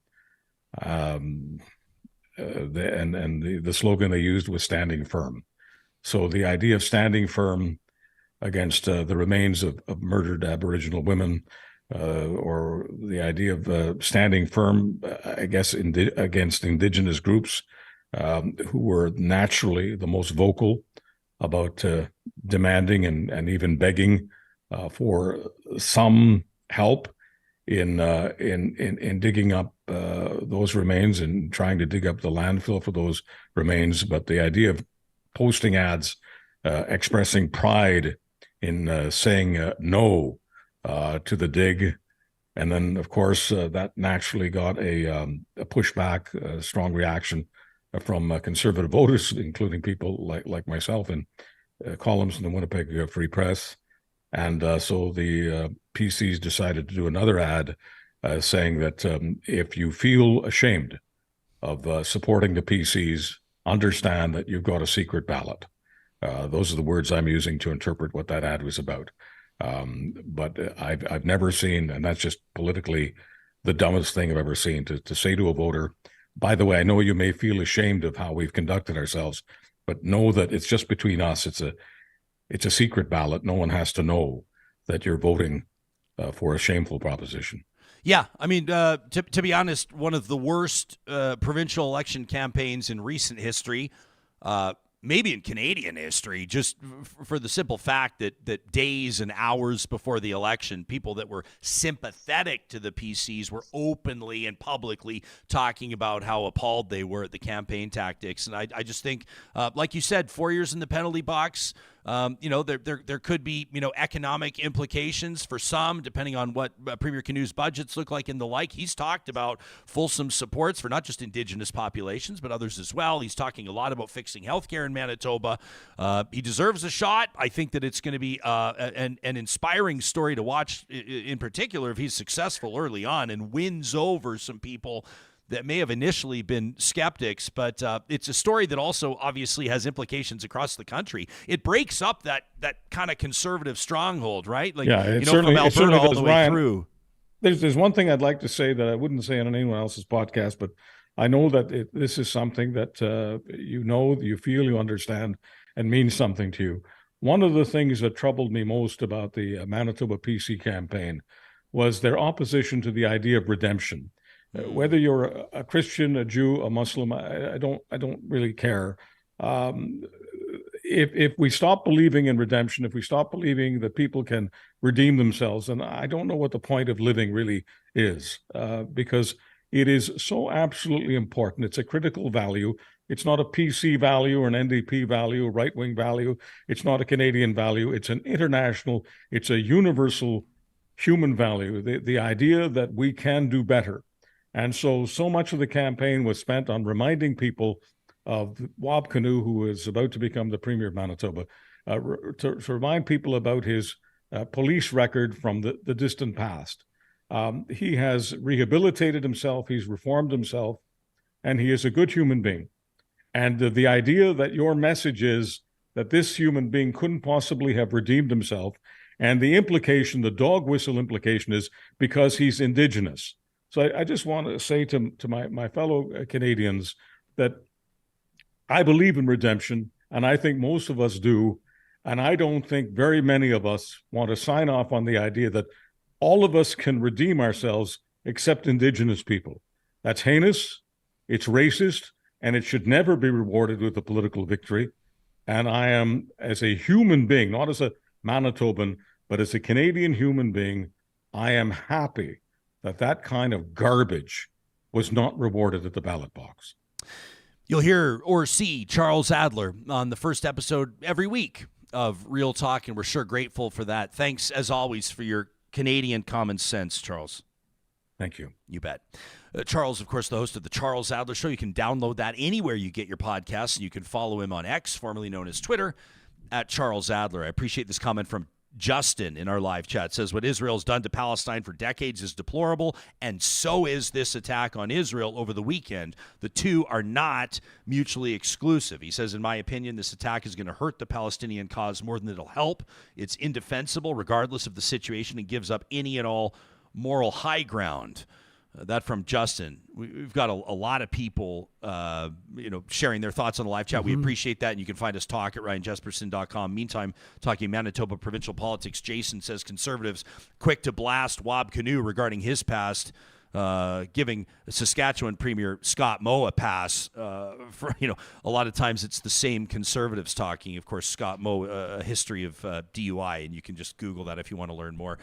F: The slogan they used was "Standing Firm." So the idea of standing firm against the remains of murdered Aboriginal women, or the idea of standing firm, I guess, against Indigenous groups who were naturally the most vocal about demanding and even begging for some help in digging up those remains and trying to dig up the landfill for those remains. But the idea of posting ads expressing pride in saying no to the dig, and then of course that naturally got a pushback, a strong reaction from conservative voters, including people like myself in columns in the Winnipeg Free Press. And so the PCs decided to do another ad saying that if you feel ashamed of supporting the PCs, understand that you've got a secret ballot. Those are the words I'm using to interpret what that ad was about. But I've never seen, and that's just politically the dumbest thing I've ever seen, to say to a voter, by the way, I know you may feel ashamed of how we've conducted ourselves, but know that it's just between us. It's a secret ballot. No one has to know that you're voting for a shameful proposition.
C: Yeah, I mean, to be honest, one of the worst provincial election campaigns in recent history, maybe in Canadian history, just for the simple fact that days and hours before the election, people that were sympathetic to the PCs were openly and publicly talking about how appalled they were at the campaign tactics. And I just think, like you said, 4 years in the penalty box. There could be, economic implications for some, depending on what Premier Kinew's budgets look like and the like. He's talked about fulsome supports for not just Indigenous populations, but others as well. He's talking a lot about fixing healthcare in Manitoba. He deserves a shot. I think that it's going to be an inspiring story to watch, in particular, if he's successful early on and wins over some people that may have initially been skeptics, but it's a story that also obviously has implications across the country. It breaks up that kind of conservative stronghold, right? Like, from Alberta all the way
F: Ryan,
C: through.
F: There's one thing I'd like to say that I wouldn't say on anyone else's podcast, but I know that this is something that you feel, you understand, and means something to you. One of the things that troubled me most about the Manitoba PC campaign was their opposition to the idea of redemption. Whether you're a Christian, a Jew, a Muslim, I don't really care. If we stop believing in redemption, if we stop believing that people can redeem themselves, then I don't know what the point of living really is, because it is so absolutely important. It's a critical value. It's not a PC value or an NDP value, a right-wing value. It's not a Canadian value. It's an international, it's a universal human value, the idea that we can do better. And so much of the campaign was spent on reminding people of Wab Kinew, who is about to become the Premier of Manitoba, to remind people about his police record from the distant past. He has rehabilitated himself, he's reformed himself, and he is a good human being. And the idea that your message is that this human being couldn't possibly have redeemed himself, and the implication, the dog whistle implication, is because he's Indigenous. So I just want to say to my fellow Canadians that I believe in redemption, and I think most of us do, and I don't think very many of us want to sign off on the idea that all of us can redeem ourselves except Indigenous people. That's heinous, it's racist, and it should never be rewarded with a political victory. And I am, as a human being, not as a Manitoban, but as a Canadian human being, I am happy that kind of garbage was not rewarded at the ballot box.
C: You'll hear or see Charles Adler on the first episode every week of Real Talk, and we're sure grateful for that. Thanks, as always, for your Canadian common sense, Charles.
F: Thank you.
C: You bet. Charles, of course, the host of the Charles Adler Show. You can download that anywhere you get your podcasts, and you can follow him on X, formerly known as Twitter, at Charles Adler. I appreciate this comment from Justin in our live chat. Says, what Israel's done to Palestine for decades is deplorable, and so is this attack on Israel over the weekend. The two are not mutually exclusive. He says, in my opinion, this attack is going to hurt the Palestinian cause more than it'll help. It's indefensible regardless of the situation and gives up any and all moral high ground. That from Justin. We've got a lot of people, sharing their thoughts on the live chat. Mm-hmm. We appreciate that, and you can find us talk at ryanjesperson.com. Meantime, talking Manitoba provincial politics, Jason says Conservatives quick to blast Wab Kinew regarding his past, giving Saskatchewan Premier Scott Moe a pass. For a lot of times it's the same Conservatives talking. Of course, Scott Moe, a history of DUI, and you can just Google that if you want to learn more.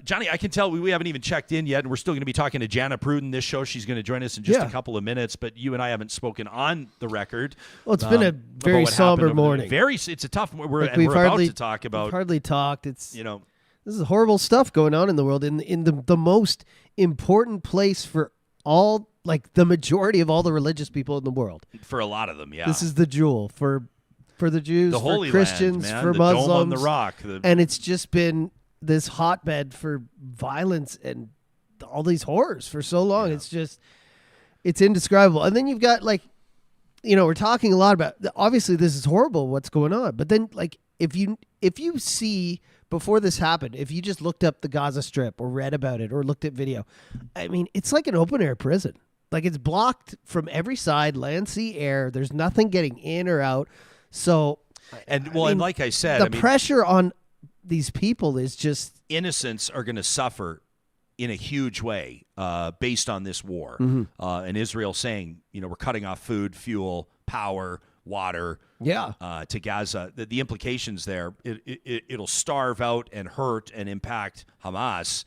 C: Johnny, I can tell we haven't even checked in yet, and we're still going to be talking to Jana Pruden this show. She's going to join us in just a couple of minutes, but you and I haven't spoken on the record.
G: Well, it's been a very somber morning.
C: It's a tough. We're about to talk about.
G: We've hardly talked. It's this is horrible stuff going on in the world, in the most important place for all like the majority of all the religious people in the world.
C: For a lot of them, yeah.
G: This is the jewel for the Jews,
C: the Holy
G: for Christians,
C: Land, man.
G: for
C: the
G: Muslims.
C: Dome on the rock.
G: And it's just been this hotbed for violence and all these horrors for so long. Yeah. It's indescribable. And then you've got we're talking a lot about, obviously this is horrible what's going on. But then if you see, before this happened, if you just looked up the Gaza Strip or read about it or looked at video, I mean, it's like an open air prison. Like it's blocked from every side, land, sea, air. There's nothing getting in or out. So,
C: and like I said,
G: the pressure on these people is just,
C: innocents are going to suffer in a huge way based on this war. And Israel saying, we're cutting off food, fuel, power, water to Gaza. The implications there, it'll starve out and hurt and impact Hamas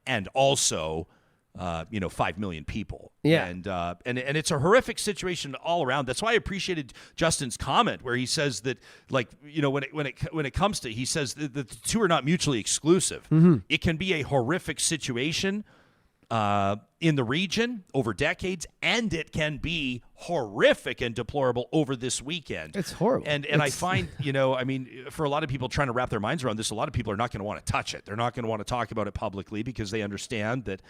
C: and also 5 million people.
G: Yeah.
C: And it's a horrific situation all around. That's why I appreciated Justin's comment where he says that, when it comes to, he says that the two are not mutually exclusive. It can be a horrific situation in the region over decades, and it can be horrific and deplorable over this weekend.
G: It's horrible.
C: And I find, for a lot of people trying to wrap their minds around this, a lot of people are not going to want to touch it. They're not going to want to talk about it publicly because they understand that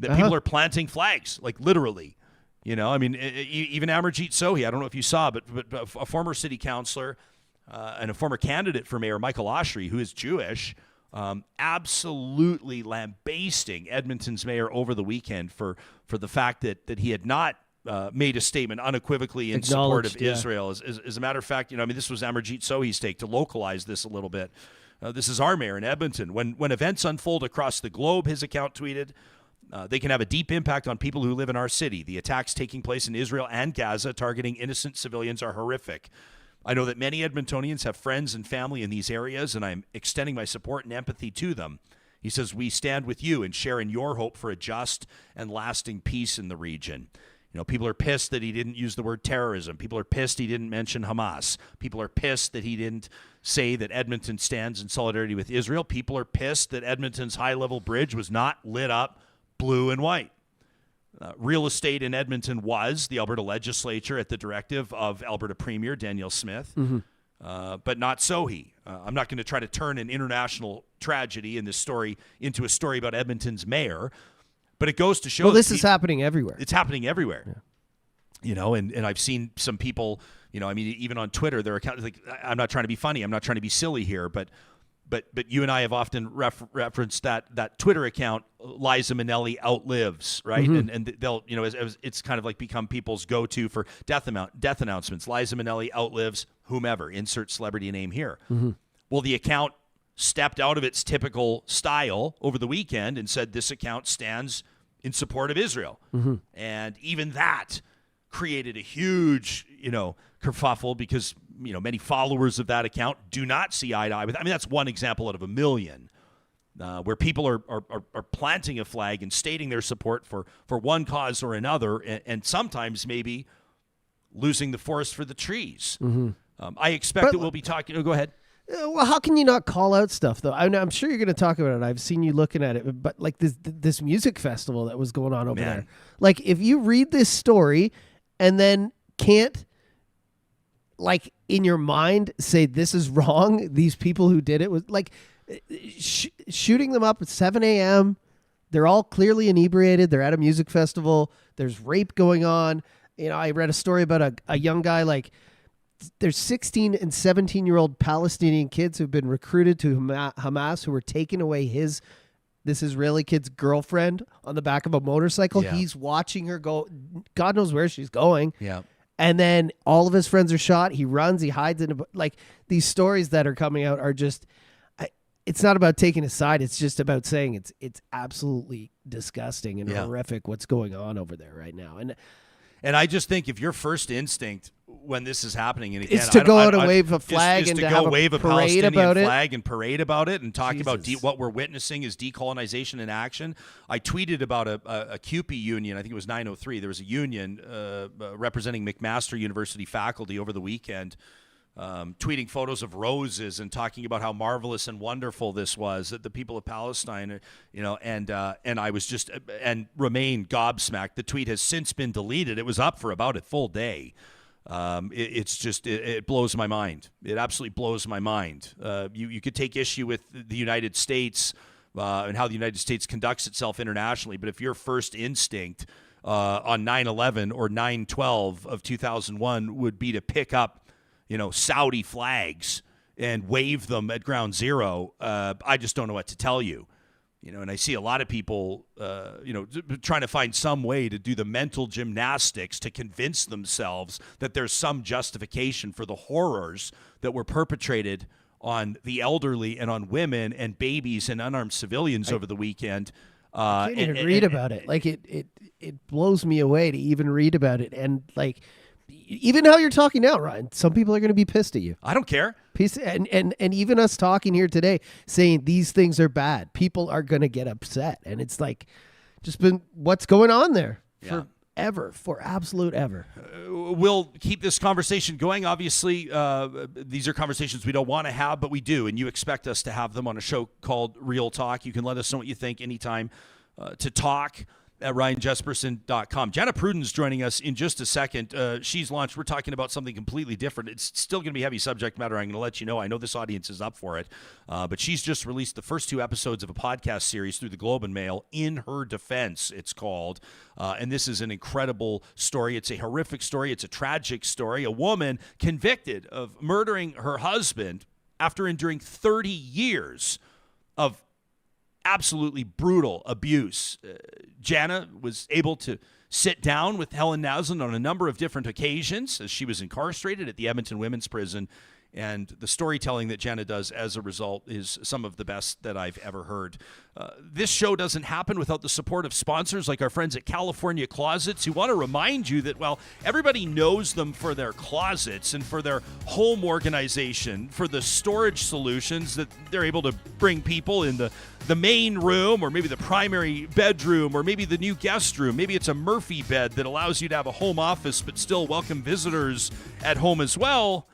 C: people are planting flags, like literally. Even Amarjeet Sohi, I don't know if you saw, but a former city councilor and a former candidate for mayor, Michael Oshry, who is Jewish, absolutely lambasting Edmonton's mayor over the weekend for the fact that he had not made a statement unequivocally in support of Israel. As a matter of fact, this was Amarjeet Sohi's take to localize this a little bit. This is our mayor in Edmonton. When events unfold across the globe, his account tweeted, they can have a deep impact on people who live in our city. The attacks taking place in Israel and Gaza targeting innocent civilians are horrific. I know that many Edmontonians have friends and family in these areas, and I'm extending my support and empathy to them. He says, we stand with you and share in your hope for a just and lasting peace in the region. People are pissed that he didn't use the word terrorism. People are pissed he didn't mention Hamas. People are pissed that he didn't say that Edmonton stands in solidarity with Israel. People are pissed that Edmonton's high-level bridge was not lit up blue and white. Real estate in Edmonton was the Alberta legislature at the directive of Alberta Premier Danielle Smith, but not Sohi. I'm not going to try to turn an international tragedy in this story into a story about Edmonton's mayor, but it goes to show.
G: Well, this is happening everywhere.
C: It's happening everywhere. Yeah. And I've seen some people, even on Twitter, their account. I'm not trying to be funny. I'm not trying to be silly here, but you and I have often referenced that Twitter account, Liza Minnelli outlives, right? And they'll, as it's kind of like become people's go-to for death announcements. Liza Minnelli outlives whomever, insert celebrity name here. Well, the account stepped out of its typical style over the weekend and said this account stands in support of Israel. And even that created a huge, kerfuffle because, many followers of that account do not see eye to eye with. That's one example out of a million where people are planting a flag and stating their support for one cause or another, and sometimes maybe losing the forest for the trees. I expect that we'll be talking. Go ahead.
G: Well, how can you not call out stuff, though? I'm sure you're going to talk about it. I've seen you looking at it, but this music festival that was going on over there. If you read this story and then can't, in your mind, say this is wrong, these people who did it was shooting them up at 7 a.m. They're all clearly inebriated. They're at a music festival. There's rape going on. I read a story about a young guy, there's 16 and 17-year-old Palestinian kids who've been recruited to Hamas who were taking away this Israeli kid's girlfriend on the back of a motorcycle.
C: Yeah.
G: He's watching her go. God knows where she's going.
C: Yeah.
G: And then all of his friends are shot. He runs. He hides in these stories that are coming out are just. It's not about taking a side. It's just about saying it's absolutely disgusting and horrific what's going on over there right now.
C: And I just think if your first instinct when this is happening, and again,
G: it's to go out and wave a flag and to have
C: wave a
G: parade
C: Palestinian
G: about
C: flag and parade about it and talk about what we're witnessing is decolonization in action. I tweeted about a Kuby union. I think it was 903. There was a union representing McMaster University faculty over the weekend tweeting photos of roses and talking about how marvelous and wonderful this was, that the people of Palestine, and I was just and remained gobsmacked. The tweet has since been deleted. It was up for about a full day. It blows my mind. It absolutely blows my mind. You could take issue with the United States and how the United States conducts itself internationally, but if your first instinct on 9/11 or 9/12 of 2001 would be to pick up Saudi flags and wave them at ground zero, I just don't know what to tell you. And I see a lot of people, trying to find some way to do the mental gymnastics to convince themselves that there's some justification for the horrors that were perpetrated on the elderly and on women and babies and unarmed civilians over the weekend.
G: I can't even read about it. Like it blows me away to even read about it. And like, even how you're talking now, Ryan, some people are going to be pissed at you.
C: I don't care.
G: And even us talking here today saying these things are bad, people are going to get upset. And it's like just been what's going on there for absolute ever.
C: We'll keep this conversation going. Obviously, these are conversations we don't want to have, but we do. And you expect us to have them on a show called Real Talk. You can let us know what you think anytime to talk at ryanjesperson.com. Jana Pruden's joining us in just a second. She's launched. We're talking about something completely different. It's still going to be heavy subject matter. I'm going to let you know. I know this audience is up for it. But she's just released the first 2 episodes of a podcast series through the Globe and Mail, In Her Defense, it's called. And this is an incredible story. It's a horrific story. It's a tragic story. A woman convicted of murdering her husband after enduring 30 years of absolutely brutal abuse. Jana was able to sit down with Helen Naslund on a number of different occasions as she was incarcerated at the Edmonton Women's Prison. And the storytelling that Jana does as a result is some of the best that I've ever heard. This show doesn't happen without the support of sponsors like our friends at California Closets, who want to remind you that, well, everybody knows them for their closets and for their home organization, for the storage solutions that they're able to bring people in the main room, or maybe the primary bedroom, or maybe the new guest room. Maybe it's a Murphy bed that allows you to have a home office but still welcome visitors at home as well.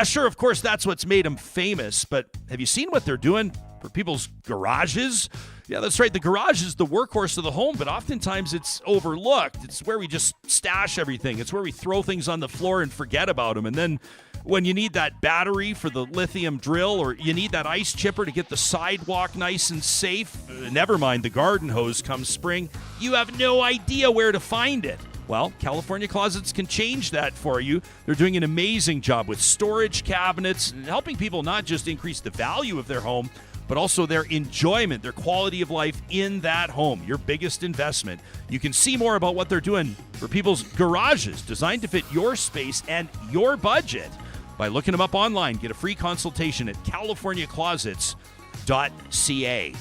C: Sure, of course, that's what's made them famous, but have you seen what they're doing for people's garages? Yeah, that's right. The garage is the workhorse of the home, but oftentimes it's overlooked. It's where we just stash everything. It's where we throw things on the floor and forget about them. And then when you need that battery for the lithium drill, or you need that ice chipper to get the sidewalk nice and safe, never mind the garden hose come spring, you have no idea where to find it. Well, California Closets can change that for you. They're doing an amazing job with storage cabinets and helping people not just increase the value of their home, but also their enjoyment, their quality of life in that home, your biggest investment. You can see more about what they're doing for people's garages, designed to fit your space and your budget, by looking them up online. Get a free consultation at californiaclosets.ca.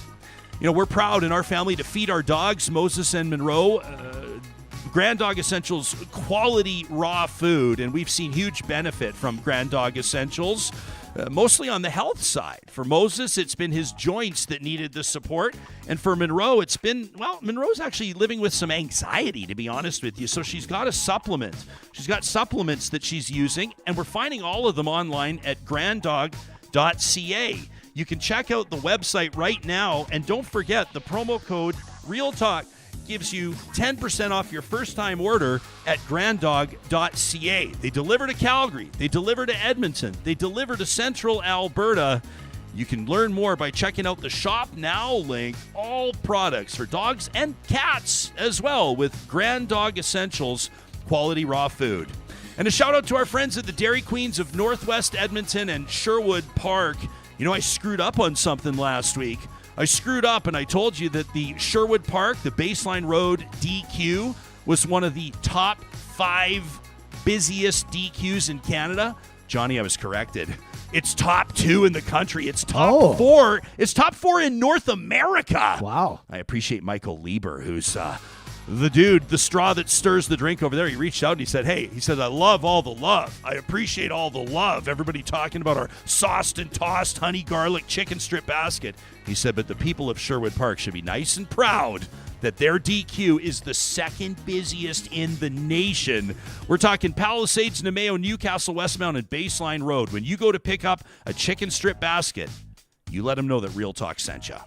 C: We're proud in our family to feed our dogs, Moses and Monroe, Grand Dog Essentials quality raw food, and we've seen huge benefit from Grand Dog Essentials, mostly on the health side. For Moses, it's been his joints that needed the support, and for Monroe, it's been, Monroe's actually living with some anxiety, to be honest with you, so she's got a supplement. She's got supplements that she's using, and we're finding all of them online at granddog.ca. You can check out the website right now, and don't forget the promo code REALTALK gives you 10% off your first-time order at granddog.ca. They deliver to Calgary. They deliver to Edmonton. They deliver to Central Alberta. You can learn more by checking out the Shop Now link. All products for dogs and cats as well, with Grand Dog Essentials quality raw food. And a shout-out to our friends at the Dairy Queens of Northwest Edmonton and Sherwood Park. I screwed up on something last week. I screwed up and I told you that the Sherwood Park, the Baseline Road DQ, was one of the top 5 busiest DQs in Canada. Johnny, I was corrected. It's top 2 in the country. It's top 4. It's top 4 in North America.
G: Wow.
C: I appreciate Michael Lieber, who's the dude, the straw that stirs the drink over there. He reached out and he said, I love all the love. I appreciate all the love. Everybody talking about our sauced and tossed honey garlic chicken strip basket. He said, but the people of Sherwood Park should be nice and proud that their DQ is the second busiest in the nation. We're talking Palisades, Nemeo, Newcastle, Westmount, and Baseline Road. When you go to pick up a chicken strip basket, you let them know that Real Talk sent you.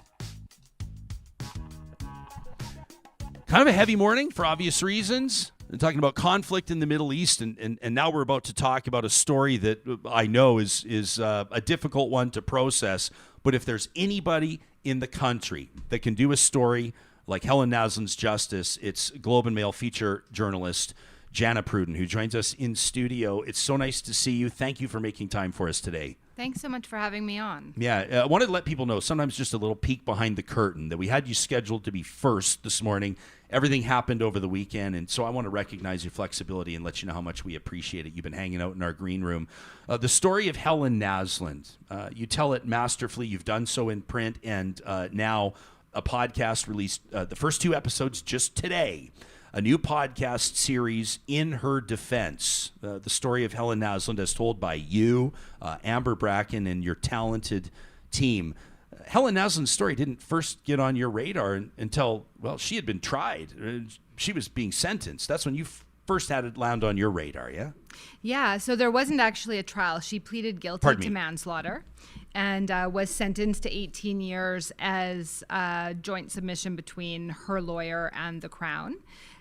C: Kind of a heavy morning for obvious reasons. We're talking about conflict in the Middle East, and now we're about to talk about a story that I know is a difficult one to process. But if there's anybody in the country that can do a story like Helen Naslund's Justice, it's Globe and Mail feature journalist Jana Pruden, who joins us in studio. It's so nice to see you. Thank you for making time for us today.
H: Thanks so much for having me on.
C: Yeah, I wanted to let people know, sometimes just a little peek behind the curtain, that we had you scheduled to be first this morning. Everything happened over the weekend, and so I want to recognize your flexibility and let you know how much we appreciate it. You've been hanging out in our green room. The story of Helen Naslund, you tell it masterfully. You've done so in print, and now a podcast released the first 2 episodes just today. A new podcast series in her defense. The story of Helen Naslund as told by you, Amber Bracken, and your talented team. Helen Naslund's story didn't first get on your radar until, well, she had been tried. She was being sentenced. That's when you first had it land on your radar, yeah?
H: Yeah, so there wasn't actually a trial. She pleaded guilty to manslaughter and was sentenced to 18 years as a joint submission between her lawyer and the Crown.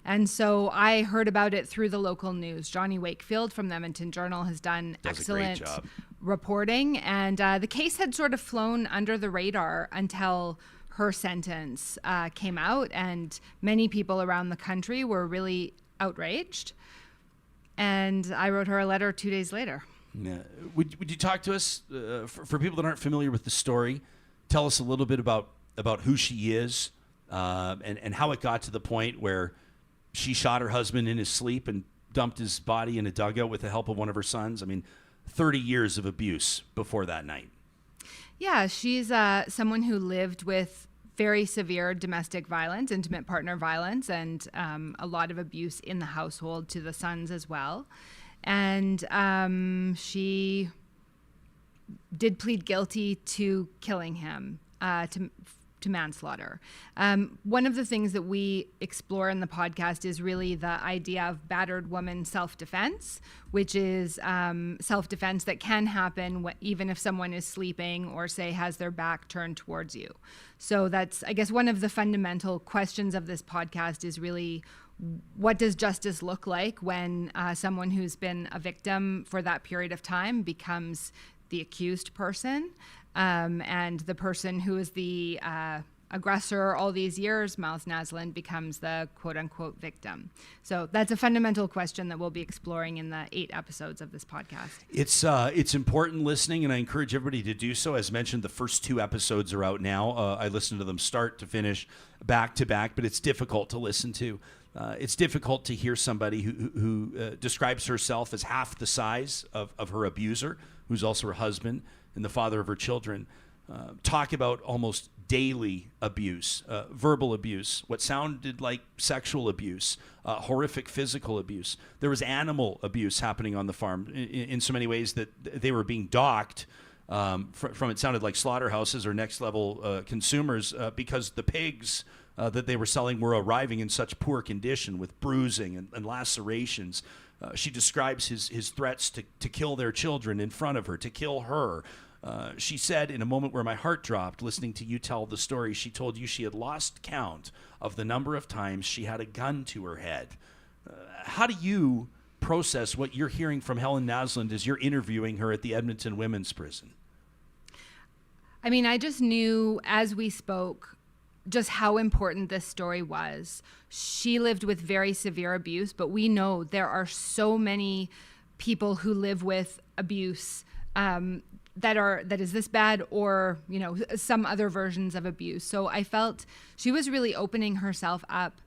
H: And so I heard about it through the local news. Johnny Wakefield from the Edmonton Journal has done excellent reporting. And the case had sort of flown under the radar until her sentence came out. And many people around the country were really outraged. And I wrote her a letter 2 days later.
C: Yeah. Would you talk to us, for people that aren't familiar with the story, tell us a little bit about who she is and how it got to the point where she shot her husband in his sleep and dumped his body in a dugout with the help of one of her sons. I mean, 30 years of abuse before that night.
H: Yeah, she's someone who lived with very severe domestic violence, intimate partner violence, and a lot of abuse in the household to the sons as well. And she did plead guilty to killing him, to manslaughter. One of the things that we explore in the podcast is really the idea of battered woman self-defense, which is self-defense that can happen even if someone is sleeping or, say, has their back turned towards you. So that's, I guess, one of the fundamental questions of this podcast is really, what does justice look like when someone who's been a victim for that period of time becomes the accused person? And the person who is the aggressor all these years, Mousa Naslund, becomes the quote-unquote victim. So that's a fundamental question that we'll be exploring in the 8 episodes of this podcast.
C: It's important listening, and I encourage everybody to do so. As mentioned, the first 2 episodes are out now. I listened to them start to finish, back to back, but it's difficult to listen to. It's difficult to hear somebody who describes herself as half the size of her abuser, who's also her husband and the father of her children, talk about almost daily abuse, verbal abuse, what sounded like sexual abuse, horrific physical abuse. There was animal abuse happening on the farm in so many ways that they were being docked from it sounded like slaughterhouses or next level consumers because the pigs that they were selling were arriving in such poor condition with bruising and lacerations. She describes his threats to kill their children in front of her, to kill her. She said, in a moment where my heart dropped listening to you tell the story, she told you she had lost count of the number of times she had a gun to her head. How do you process what you're hearing from Helen Naslund as you're interviewing her at the Edmonton Women's Prison?
H: I mean, I just knew as we spoke just how important this story was. She lived with very severe abuse, but we know there are so many people who live with abuse that is this bad, or, you know, some other versions of abuse. So I felt she was really opening herself up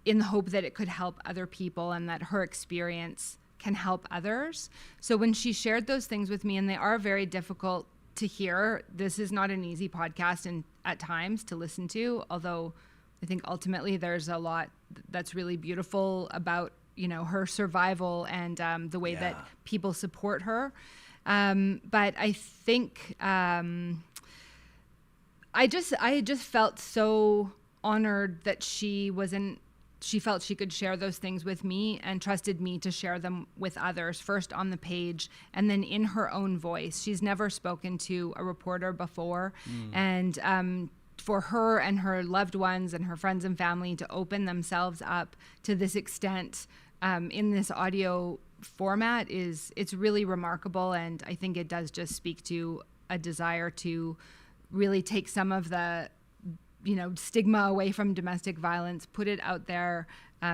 H: in the hope that it could help other people and that her experience can help others. So when she shared those things with me, and they are very difficult to hear, this is not an easy podcast and at times to listen to, although I think ultimately there's a lot that's really beautiful about, you know, her survival and the way that people support her. But I think I just felt so honored that she felt she could share those things with me and trusted me to share them with others, first on the page and then in her own voice. She's never spoken to a reporter before. And for her and her loved ones and her friends and family to open themselves up to this extent in this audio format it's really remarkable. And I think it does just speak to a desire to really take some of the stigma away from domestic violence, put it out there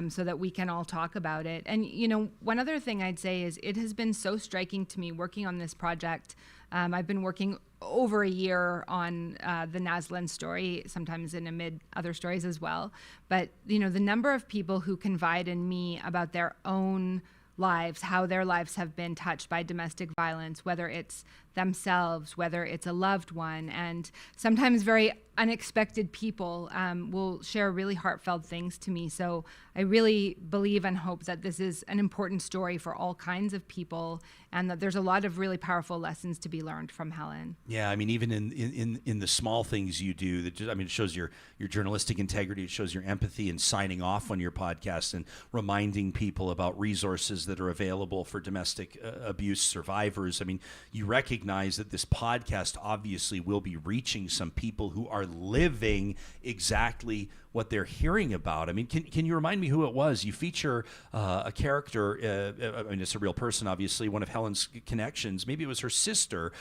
H: so that we can all talk about it. And, one other thing I'd say is it has been so striking to me working on this project. I've been working over a year on the Naslund story, sometimes in amid other stories as well. But, the number of people who confide in me about their own lives, how their lives have been touched by domestic violence, whether it's themselves, whether it's a loved one, and sometimes very unexpected people will share really heartfelt things to me. So I really believe and hope that this is an important story for all kinds of people, and that there's a lot of really powerful lessons to be learned from Helen.
C: Yeah, I mean, even in the small things you do, it shows your journalistic integrity. It shows your empathy in signing off on your podcast and reminding people about resources that are available for domestic abuse survivors. I mean, you recognize that this podcast obviously will be reaching some people who are living exactly what they're hearing about. I mean, can you remind me who it was? You feature a character, it's a real person, obviously, one of Helen's connections. Maybe it was her sister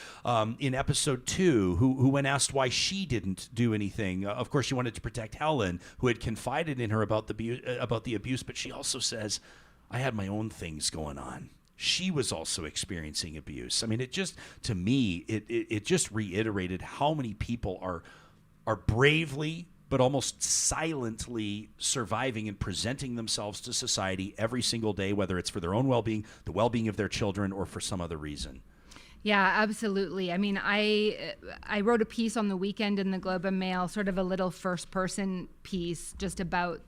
C: in episode 2 who when asked why she didn't do anything, of course, she wanted to protect Helen, who had confided in her about the abuse, but she also says, I had my own things going on. She was also experiencing abuse. I mean, it just reiterated how many people are bravely but almost silently surviving and presenting themselves to society every single day, whether it's for their own well-being, the well-being of their children, or for some other reason.
H: Yeah, absolutely. I mean, I wrote a piece on the weekend in the Globe and Mail, sort of a little first-person piece just about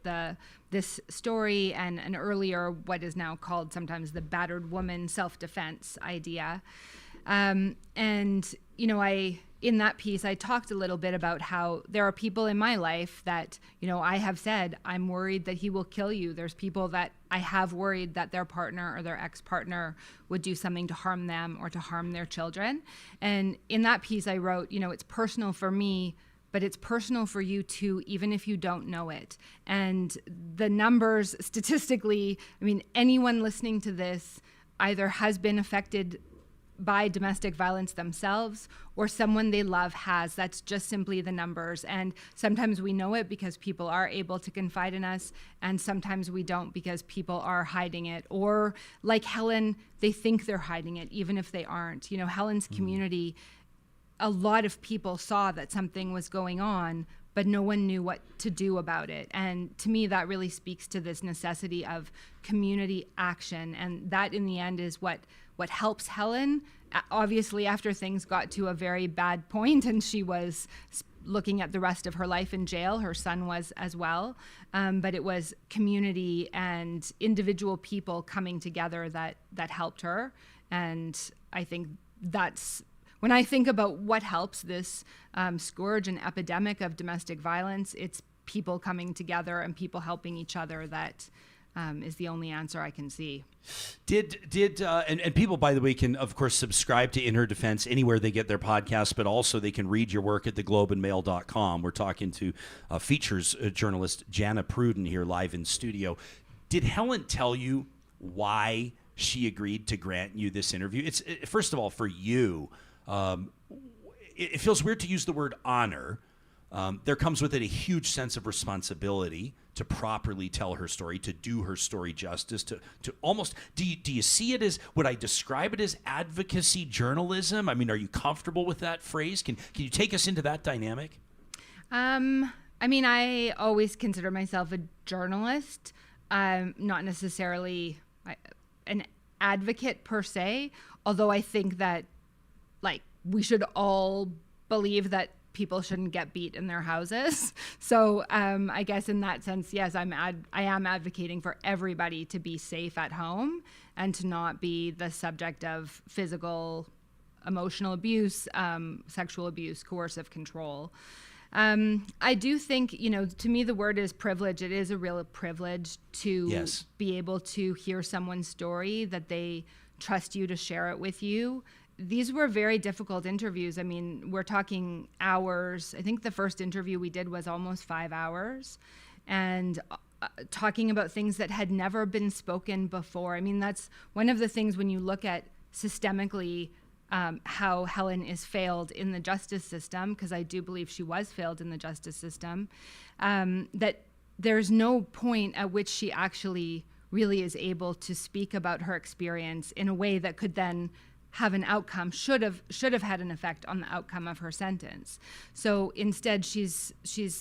H: this story and an earlier, what is now called sometimes the battered woman self-defense idea. In that piece, I talked a little bit about how there are people in my life that, I have said, I'm worried that he will kill you. There's people that I have worried that their partner or their ex-partner would do something to harm them or to harm their children. And in that piece, I wrote, it's personal for me, but it's personal for you too, even if you don't know it. And the numbers statistically, I mean, anyone listening to this either has been affected by domestic violence themselves or someone they love has. That's just simply the numbers. And sometimes we know it because people are able to confide in us, and sometimes we don't because people are hiding it. Or like Helen, they think they're hiding it even if they aren't. Helen's community, a lot of people saw that something was going on, but no one knew what to do about it. And to me, that really speaks to this necessity of community action. And that in the end is what helps Helen. Obviously, after things got to a very bad point and she was looking at the rest of her life in jail, her son was as well. But it was community and individual people coming together that helped her. And I think that's, when I think about what helps this scourge and epidemic of domestic violence, it's people coming together and people helping each other that is the only answer I can see. And people, by the way, can, of course, subscribe to In Her Defense anywhere they get their podcasts, but also they can read your work at theglobeandmail.com. We're talking to features journalist Jana Pruden here live in studio. Did Helen tell you why she agreed to grant you this interview? It's first of all, for you, it feels weird to use the word honor. There comes with it a huge sense of responsibility to properly tell her story, to do her story justice, to almost, do you see it as, would I describe it as advocacy journalism? I mean, are you comfortable with that phrase? Can you take us into that dynamic? I mean, I always consider myself a journalist, not necessarily an advocate per se, although I think that, like, we should all believe that people shouldn't get beat in their houses. So I guess in that sense, yes, I am advocating for everybody to be safe at home and to not be the subject of physical, emotional abuse, sexual abuse, coercive control. I do think, to me, the word is privilege. It is a real privilege to be able to hear someone's story, that they trust you to share it with you. These were very difficult interviews. I mean, we're talking hours. I think the first interview we did was almost 5 hours, and talking about things that had never been spoken before. I mean, that's one of the things when you look at systemically how Helen is failed in the justice system, because I do believe she was failed in the justice system, that there's no point at which she actually really is able to speak about her experience in a way that could then have an outcome, should have had an effect on the outcome of her sentence. So instead, she's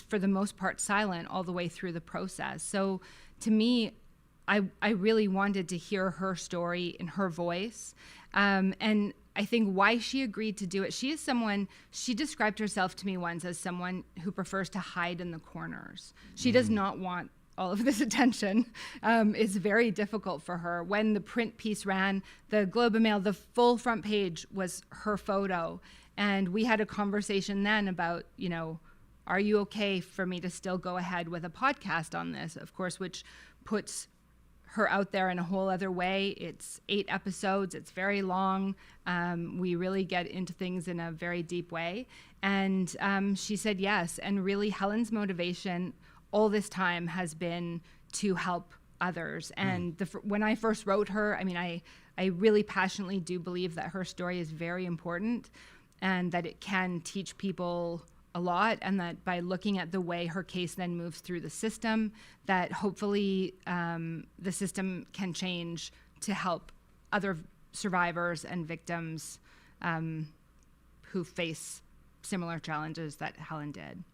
H: for the most part silent all the way through the process. So to me, I really wanted to hear her story in her voice. And I think why she agreed to do it, she described herself to me once as someone who prefers to hide in the corners. She does not want all of this attention. Is very difficult for her. When the print piece ran, the Globe and Mail, the full front page was her photo. And we had a conversation then about, are you okay for me to still go ahead with a podcast on this? Of course, which puts her out there in a whole other way. It's 8 episodes. It's very long. We really get into things in a very deep way. And she said yes. And really, Helen's motivation all this time has been to help others. And when I first wrote her, I mean, I really passionately do believe that her story is very important and that it can teach people a lot, and that by looking at the way her case then moves through the system, that hopefully the system can change to help other survivors and victims who face similar challenges that Helen did.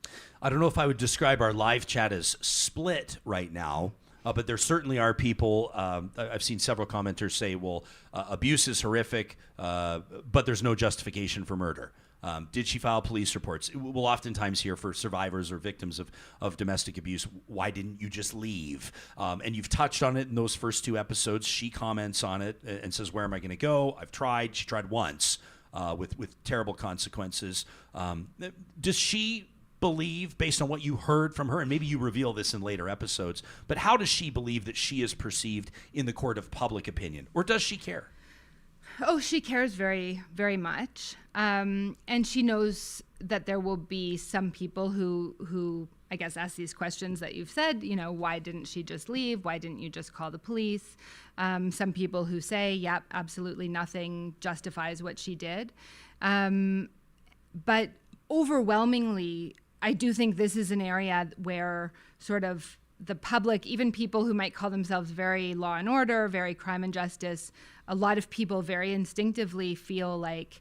C: I don't know if I would describe our live chat as split right now, but there certainly are people, I've seen several commenters say, well, abuse is horrific, but there's no justification for murder. Did she file police reports? We'll oftentimes hear for survivors or victims of domestic abuse, why didn't you just leave? And you've touched on it in those first 2 episodes. She comments on it and says, where am I going to go? I've tried. She tried once. With terrible consequences. Does she believe, based on what you heard from her, and maybe you reveal this in later episodes, but how does she believe that she is perceived in the court of public opinion? Or does she care?
H: Oh, she cares very, very much. And she knows that there will be some people who I guess ask these questions that you've said, why didn't she just leave? Why didn't you just call the police? Some people who say, yep, absolutely nothing justifies what she did. But overwhelmingly, I do think this is an area where sort of the public, even people who might call themselves very law and order, very crime and justice, a lot of people very instinctively feel like,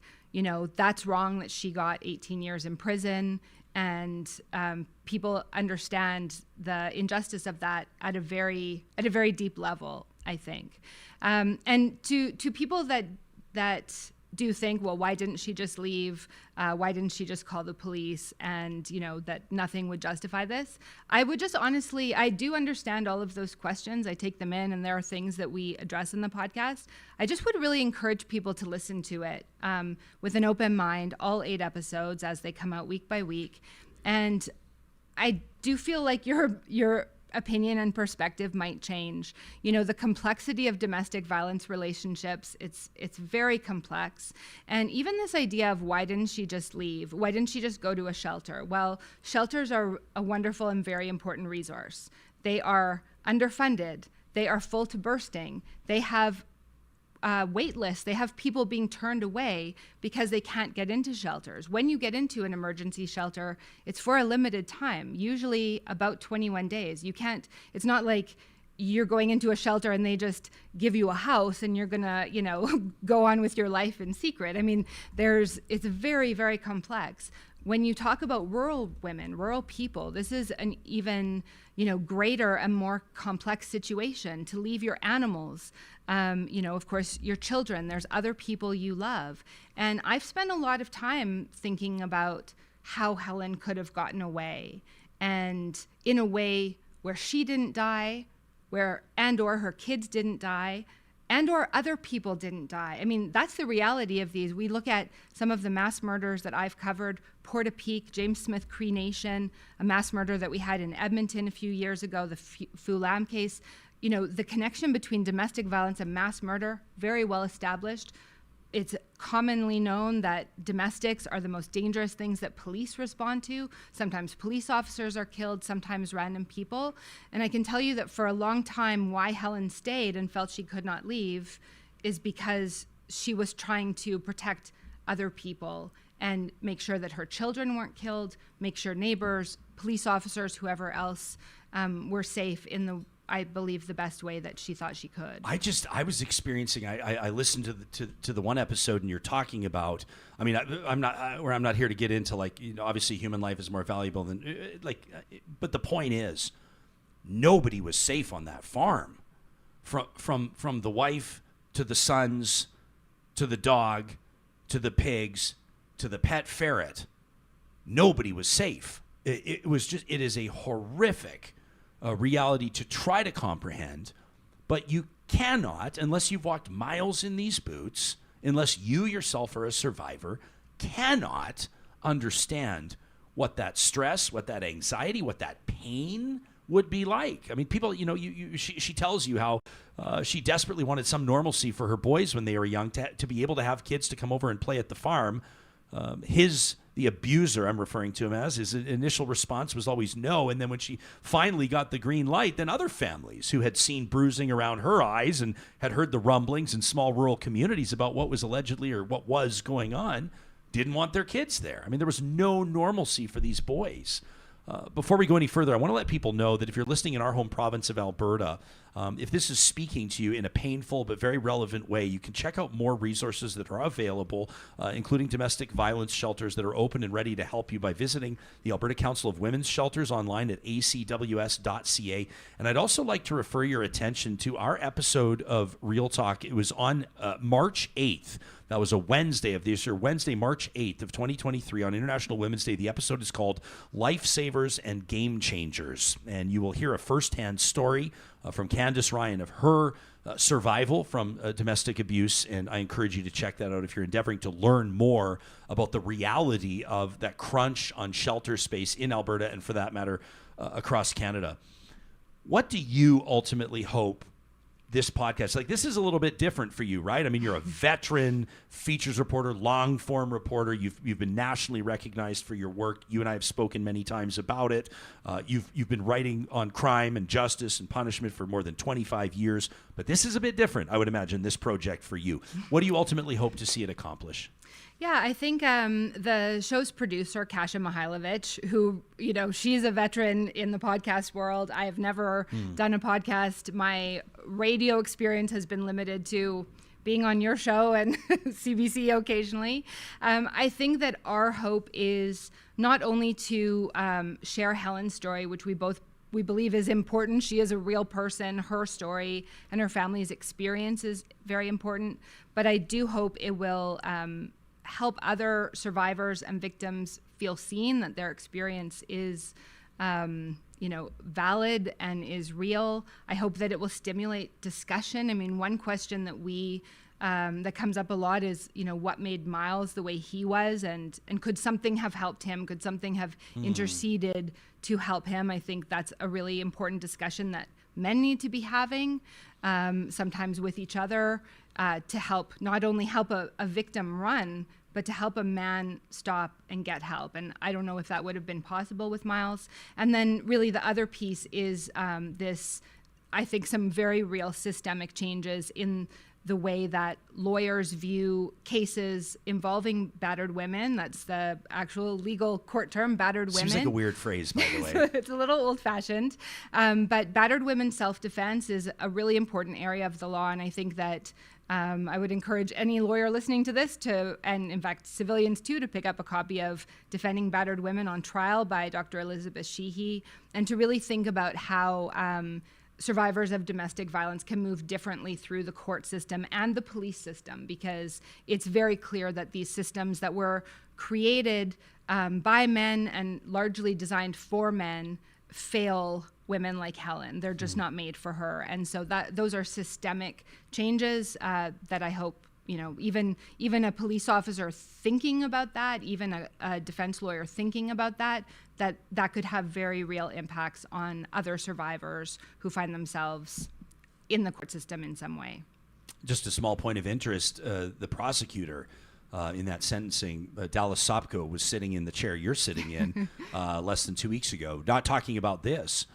H: that's wrong that she got 18 years in prison. And people understand the injustice of that at a very deep level, I think. And to people that do think, well, why didn't she just leave? Why didn't she just call the police? And, that nothing would justify this. I would just honestly, I do understand all of those questions. I take them in, and there are things that we address in the podcast. I just would really encourage people to listen to it with an open mind, all 8 episodes as they come out week by week. And I do feel like your opinion and perspective might change. The complexity of domestic violence relationships, it's very complex. And even this idea of why didn't she just leave? Why didn't she just go to a shelter? Well, shelters are a wonderful and very important resource. They are underfunded. They are full to bursting. They have wait lists. They have people being turned away because they can't get into shelters. When you get into an emergency shelter, it's for a limited time, usually about 21 days. It's not like you're going into a shelter and they just give you a house and you're gonna, go on with your life in secret. I mean, it's very, very complex. When you talk about rural women, rural people, this is an even, greater and more complex situation. To leave your animals, of course, your children, there's other people you love. And I've spent a lot of time thinking about how Helen could have gotten away, and in a way where she didn't die, or her kids didn't die, and or other people didn't die. I mean, that's the reality of these. We look at some of the mass murders that I've covered, Portapique, James Smith Cree Nation, a mass murder that we had in Edmonton a few years ago, the Fulam case. You know, the connection between domestic violence and mass murder, very well established. It's commonly known that domestics are the most dangerous things that police respond to. Sometimes police officers are killed, sometimes random people. And I can tell you that for a long time, why Helen stayed and felt she could not leave is because she was trying to protect other people and make sure that her children weren't killed, make sure neighbors, police officers, whoever else were safe in the, I believe, the best way that she thought she could.
C: I was experiencing. I listened to the one episode, and you're talking about. I mean, I'm not here to get into, like, you know, obviously human life is more valuable than but the point is, nobody was safe on that farm, from the wife to the sons, to the dog, to the pigs, to the pet ferret. Nobody was safe. It is a horrific reality to try to comprehend, but you cannot, unless you've walked miles in these boots, unless you yourself are a survivor, cannot understand what that stress, what that anxiety, what that pain would be like. I mean, people, you know, she tells you how she desperately wanted some normalcy for her boys when they were young, to be able to have kids to come over and play at the farm. The abuser, I'm referring to him as, his initial response was always no. And then when she finally got the green light, then other families who had seen bruising around her eyes and had heard the rumblings in small rural communities about what was allegedly or what was going on didn't want their kids there. I mean, there was no normalcy for these boys. Before we go any further, I want to let people know that if you're listening in our home province of Alberta, if this is speaking to you in a painful but very relevant way, you can check out more resources that are available, including domestic violence shelters that are open and ready to help you by visiting the Alberta Council of Women's Shelters online at acws.ca. And I'd also like to refer your attention to our episode of Real Talk. It was on March 8th. That was a Wednesday of this year, Wednesday, March 8th of 2023 on International Women's Day. The episode is called Lifesavers and Game Changers. And you will hear a firsthand story from Candace Ryan of her survival from domestic abuse. And I encourage you to check that out if you're endeavoring to learn more about the reality of that crunch on shelter space in Alberta and, for that matter, across Canada. What do you ultimately hope this podcast, like, this is a little bit different for you, right? I mean, you're a veteran features reporter, long form reporter. You've been nationally recognized for your work. You and I have spoken many times about it. You've been writing on crime and justice and punishment for more than 25 years. But this is a bit different, I would imagine, this project for you. What do you ultimately hope to see it accomplish?
H: Yeah, I think the show's producer, Kasia Mihailovich, who, you know, she's a veteran in the podcast world. I have never done a podcast. My radio experience has been limited to being on your show and CBC occasionally. I think that our hope is not only to share Helen's story, which we believe is important. She is a real person. Her story and her family's experience is very important. But I do hope it will help other survivors and victims feel seen, that their experience is, valid and is real. I hope that it will stimulate discussion. I mean, one question that that comes up a lot is, you know, what made Miles the way he was, and could something have helped him? Could something have interceded to help him? I think that's a really important discussion that men need to be having, sometimes with each other, to help, not only help a victim run, but to help a man stop and get help. And I don't know if that would have been possible with Miles. And then really the other piece is I think some very real systemic changes in the way that lawyers view cases involving battered women. That's the actual legal court term, battered women.
C: Seems like a weird phrase, by the way.
H: It's a little old-fashioned. But battered women's self-defense is a really important area of the law, and I think that I would encourage any lawyer listening to this and in fact civilians too, to pick up a copy of Defending Battered Women on Trial by Dr. Elizabeth Sheehy, and to really think about how survivors of domestic violence can move differently through the court system and the police system, because it's very clear that these systems that were created by men and largely designed for men fail women like Helen. They're just not made for her. And so those are systemic changes that I hope, even a police officer thinking about that, even a defense lawyer thinking about that could have very real impacts on other survivors who find themselves in the court system in some way.
C: Just a small point of interest, the prosecutor in that sentencing, Dallas Sopko, was sitting in the chair you're sitting in less than 2 weeks ago, not talking about this,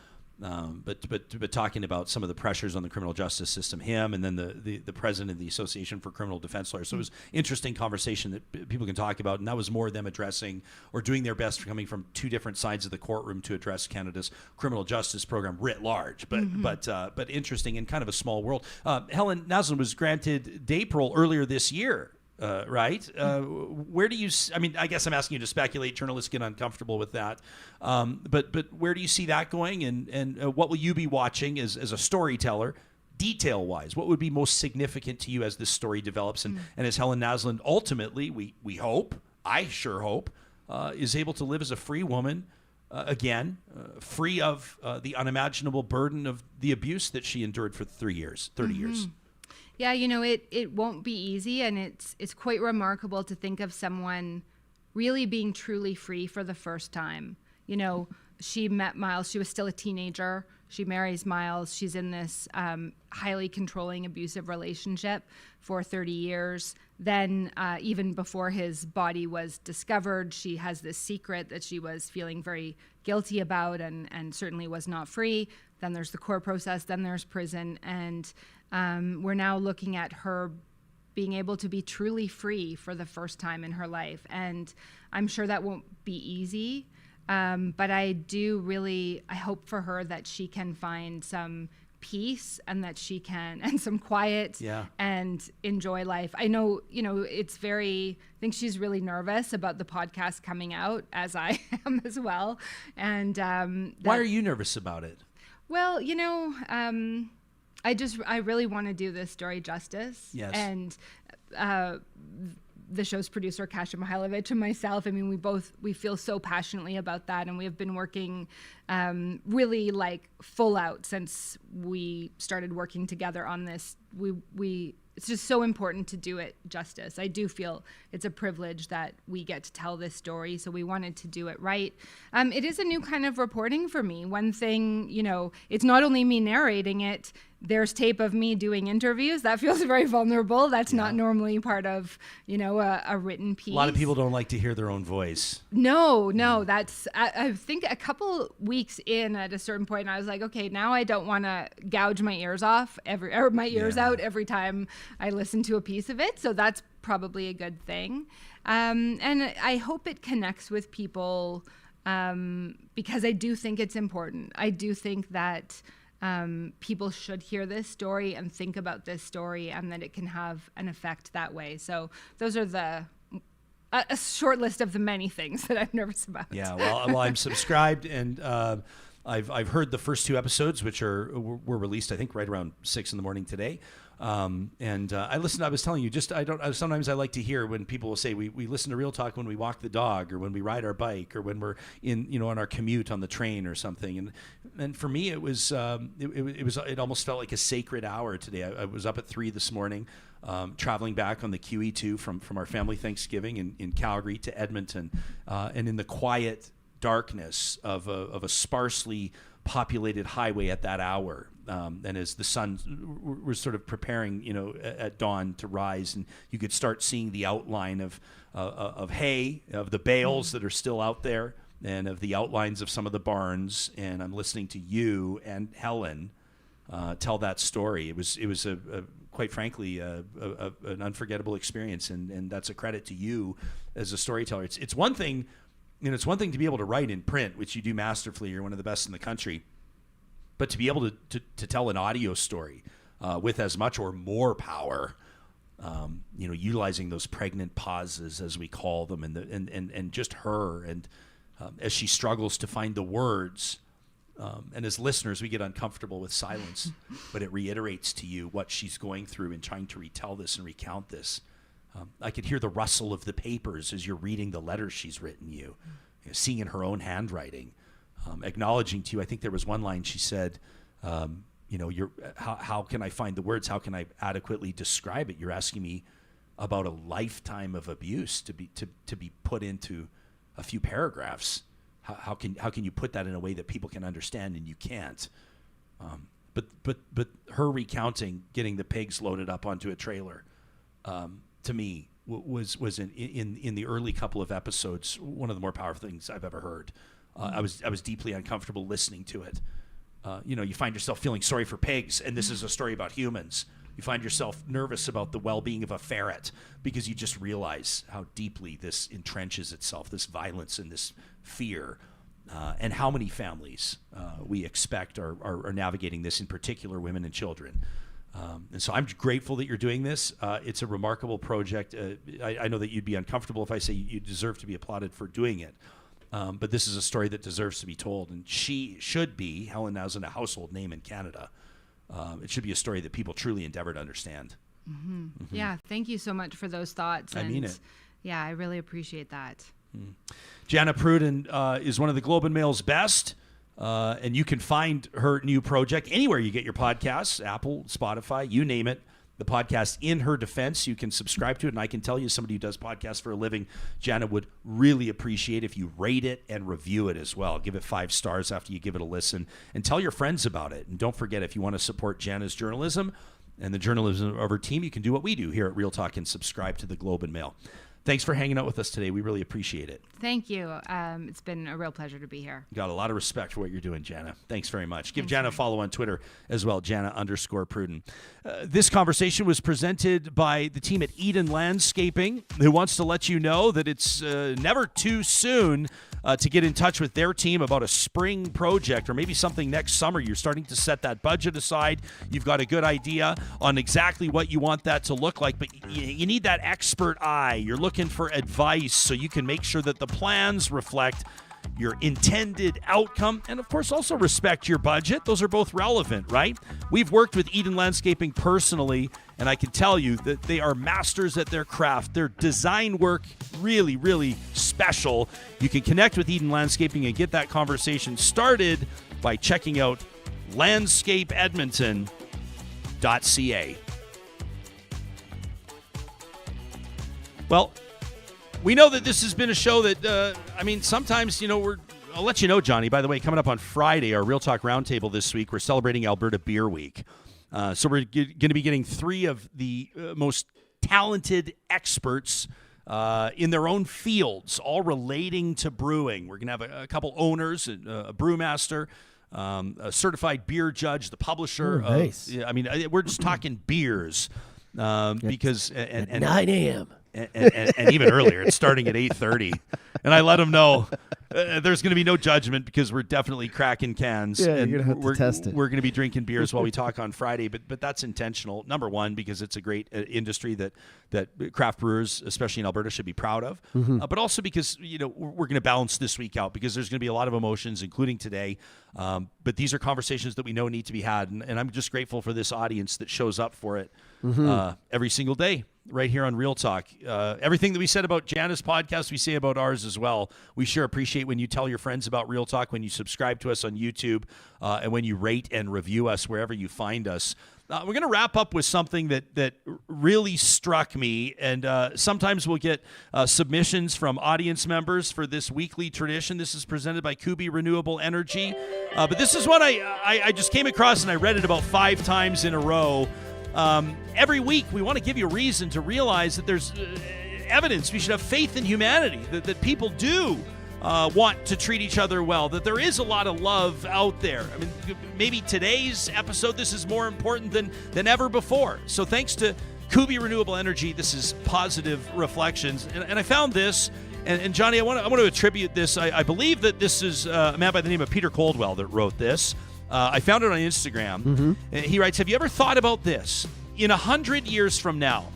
C: but talking about some of the pressures on the criminal justice system, him and then the president of the Association for Criminal Defense Lawyers. So it was interesting conversation that people can talk about, and that was more them addressing or doing their best coming from two different sides of the courtroom to address Canada's criminal justice program writ large, but interesting and kind of a small world. Helen Naslund was granted day parole earlier this year. Right? Where do you? I guess I'm asking you to speculate. Journalists get uncomfortable with that. But where do you see that going? And what will you be watching as a storyteller, detail-wise? What would be most significant to you as this story develops? And as Helen Naslund ultimately, we hope, I sure hope, is able to live as a free woman again, free of the unimaginable burden of the abuse that she endured for 30 years.
H: Yeah, it won't be easy, and it's quite remarkable to think of someone really being truly free for the first time. She met Miles. She was still a teenager. She marries Miles. She's in this highly controlling, abusive relationship for 30 years. Then even before his body was discovered, she has this secret that she was feeling very guilty about and certainly was not free. Then there's the court process. Then there's prison. And we're now looking at her being able to be truly free for the first time in her life. And I'm sure that won't be easy. But I hope for her that she can find some peace and that she can, and some quiet and enjoy life. I know, I think she's really nervous about the podcast coming out, as I am as well. And
C: why are you nervous about it?
H: Well, I really want to do this story justice.
C: Yes.
H: And the show's producer, Kasia Mihailovich, and myself, we feel so passionately about that. And we have been working really full out since we started working together on this. It's just so important to do it justice. I do feel it's a privilege that we get to tell this story, so we wanted to do it right. It is a new kind of reporting for me. One thing, it's not only me narrating it, there's tape of me doing interviews. That feels very vulnerable. That's not normally part of, a written piece.
C: A lot of people don't like to hear their own voice.
H: No, that's, I think a couple weeks in at a certain point, I was like, okay, now I don't want to gouge my ears off out every time I listen to a piece of it. So that's probably a good thing. And I hope it connects with people because I do think it's important. I do think that people should hear this story and think about this story, and that it can have an effect that way. So those are a short list of the many things that I'm nervous about.
C: Yeah, well, I'm subscribed, and I've heard the first two episodes, which were released, I think, right around 6 a.m. today. And I listened. I was telling you, sometimes I like to hear when people will say we listen to Real Talk when we walk the dog, or when we ride our bike, or when we're on our commute on the train or something. And for me, it almost felt like a sacred hour today. I was up at 3 this morning, traveling back on the QE2 from our family Thanksgiving in Calgary to Edmonton, and in the quiet darkness of a sparsely populated highway at that hour. And as the sun was sort of preparing, at dawn to rise, and you could start seeing the outline of hay, of the bales that are still out there, and of the outlines of some of the barns. And I'm listening to you and Helen tell that story. It was quite frankly an unforgettable experience, and that's a credit to you as a storyteller. It's one thing. It's one thing to be able to write in print, which you do masterfully. You're one of the best in the country. But to be able to tell an audio story with as much or more power, utilizing those pregnant pauses, as we call them, and just her, and as she struggles to find the words, and as listeners, we get uncomfortable with silence, but it reiterates to you what she's going through in trying to retell this and recount this. I could hear the rustle of the papers as you're reading the letters she's written you, seeing in her own handwriting. acknowledging to you. I think there was one line she said, how can I find the words? How can I adequately describe it? You're asking me about a lifetime of abuse to be put into a few paragraphs. How can you put that in a way that people can understand? And you can't. But her recounting getting the pigs loaded up onto a trailer, to me was in the early couple of episodes one of the more powerful things I've ever heard. I was deeply uncomfortable listening to it. You find yourself feeling sorry for pigs, and this is a story about humans. You find yourself nervous about the well-being of a ferret because you just realize how deeply this entrenches itself, this violence and this fear, and how many families we expect are navigating this, in particular women and children. And so I'm grateful that you're doing this. It's a remarkable project. I know that you'd be uncomfortable if I say you deserve to be applauded for doing it. But this is a story that deserves to be told. And she should be, Helen Naslund, a household name in Canada. It should be a story that people truly endeavor to understand.
H: Mm-hmm. Mm-hmm. Yeah, thank you so much for those thoughts.
C: I mean it.
H: Yeah, I really appreciate that.
C: Jana Pruden is one of the Globe and Mail's best. And you can find her new project anywhere you get your podcasts, Apple, Spotify, you name it. The podcast In Her Defense, you can subscribe to it. And I can tell you, somebody who does podcasts for a living, Jana would really appreciate if you rate it and review it as well. Give it 5 stars after you give it a listen, and tell your friends about it. And don't forget, if you want to support Jana's journalism and the journalism of her team, you can do what we do here at Real Talk and subscribe to the Globe and Mail. Thanks for hanging out with us today. We really appreciate it.
H: Thank you. It's been a real pleasure to be here.
C: Got a lot of respect for what you're doing, Jana. Thanks very much. Give Jana a follow on Twitter as well, Jana_Pruden. This conversation was presented by the team at Eden Landscaping, who wants to let you know that it's never too soon to get in touch with their team about a spring project or maybe something next summer. You're starting to set that budget aside. You've got a good idea on exactly what you want that to look like, but you need that expert eye. You're looking for advice so you can make sure that the plans reflect your intended outcome and, of course, also respect your budget. Those are both relevant, right? We've worked with Eden Landscaping personally, and I can tell you that they are masters at their craft. Their design work, really, really special. You can connect with Eden Landscaping and get that conversation started by checking out landscapeedmonton.ca. Well, we know that this has been a show that, sometimes, I'll let you know, Johnny, by the way, coming up on Friday, our Real Talk Roundtable this week, we're celebrating Alberta Beer Week. So we're going to be getting 3 of the most talented experts in their own fields, all relating to brewing. We're going to have a couple owners, a brewmaster, a certified beer judge, the publisher.
G: Nice.
C: We're just talking beers because...
G: at 9 a.m.
C: And even earlier, it's starting at 8:30, and I let them know there's going to be no judgment because we're definitely cracking cans.
G: Yeah,
C: and
G: you're going to have to test it.
C: We're going to be drinking beers while we talk on Friday, but that's intentional. Number one, because it's a great industry that craft brewers, especially in Alberta, should be proud of. Mm-hmm. But also because we're going to balance this week out because there's going to be a lot of emotions, including today. But these are conversations that we know need to be had, and I'm just grateful for this audience that shows up for it every single day. Right here on Real Talk. Everything that we said about Jana's podcast, we say about ours as well. We sure appreciate when you tell your friends about Real Talk, when you subscribe to us on YouTube, and when you rate and review us wherever you find us. We're going to wrap up with something that really struck me, and sometimes we'll get submissions from audience members for this weekly tradition. This is presented by Kuby Renewable Energy. But this is one I just came across, and I read it about 5 times in a row. Every week, we want to give you a reason to realize that there's evidence. We should have faith in humanity, that people do want to treat each other well, that there is a lot of love out there. Maybe today's episode, this is more important than ever before. So thanks to Kuby Renewable Energy, this is Positive Reflections. And I found this, and Johnny, I want to attribute this. I believe that this is a man by the name of Peter Coldwell that wrote this. I found it on Instagram. Mm-hmm. He writes, have you ever thought about this? In 100 years from now,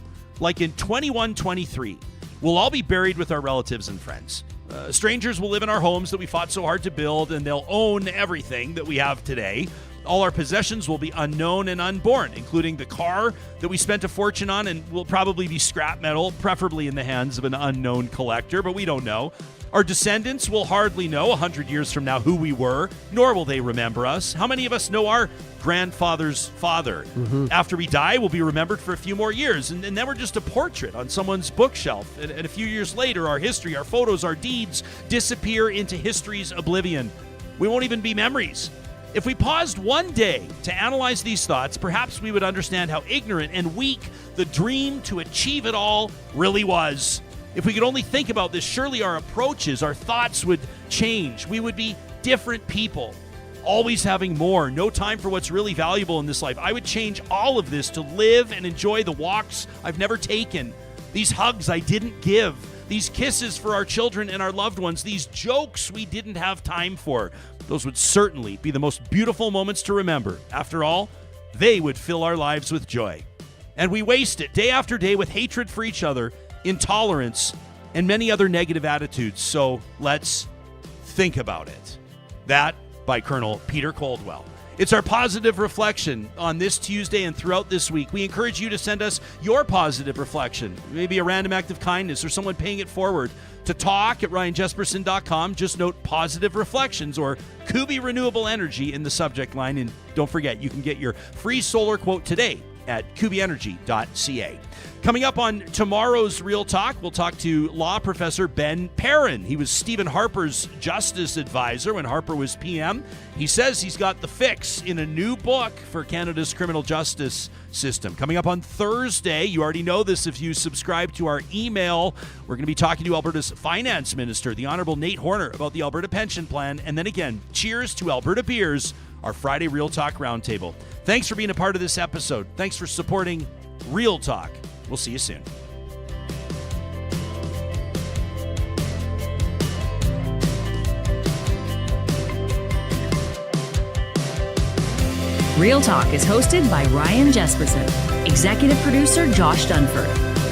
C: like in 2123, we'll all be buried with our relatives and friends. Strangers will live in our homes that we fought so hard to build, and they'll own everything that we have today. All our possessions will be unknown and unborn, including the car that we spent a fortune on and will probably be scrap metal, preferably in the hands of an unknown collector, but we don't know. Our descendants will hardly know 100 years from now who we were, nor will they remember us. How many of us know our grandfather's father? After we die, we'll be remembered for a few more years, and then we're just a portrait on someone's bookshelf. And a few years later, our history, our photos, our deeds disappear into history's oblivion. We won't even be memories. If we paused one day to analyze these thoughts, perhaps we would understand how ignorant and weak the dream to achieve it all really was. If we could only think about this, surely our approaches, our thoughts would change. We would be different people, always having more, no time for what's really valuable in this life. I would change all of this to live and enjoy the walks I've never taken, these hugs I didn't give, these kisses for our children and our loved ones, these jokes we didn't have time for. Those would certainly be the most beautiful moments to remember. After all, they would fill our lives with joy. And we waste it day after day with hatred for each other, intolerance, and many other negative attitudes. So let's think about it. That by Colonel Peter Coldwell. It's our positive reflection on this Tuesday and throughout this week. We encourage you to send us your positive reflection, maybe a random act of kindness or someone paying it forward, to talk@ryanjesperson.com. Just note positive reflections or Kuby Renewable Energy in the subject line. And don't forget, you can get your free solar quote today at kubyenergy.ca. Coming up on tomorrow's Real Talk, we'll talk to law professor Ben Perrin. He was Stephen Harper's justice advisor when Harper was PM. He says he's got the fix in a new book for Canada's criminal justice system. Coming up on Thursday, you already know this if you subscribe to our email, we're going to be talking to Alberta's finance minister, the Honorable Nate Horner, about the Alberta pension plan. And then again, cheers to Alberta beers, our Friday Real Talk Roundtable. Thanks for being a part of this episode. Thanks for supporting Real Talk. We'll see you soon.
B: Real Talk is hosted by Ryan Jesperson, executive producer Josh Dunford,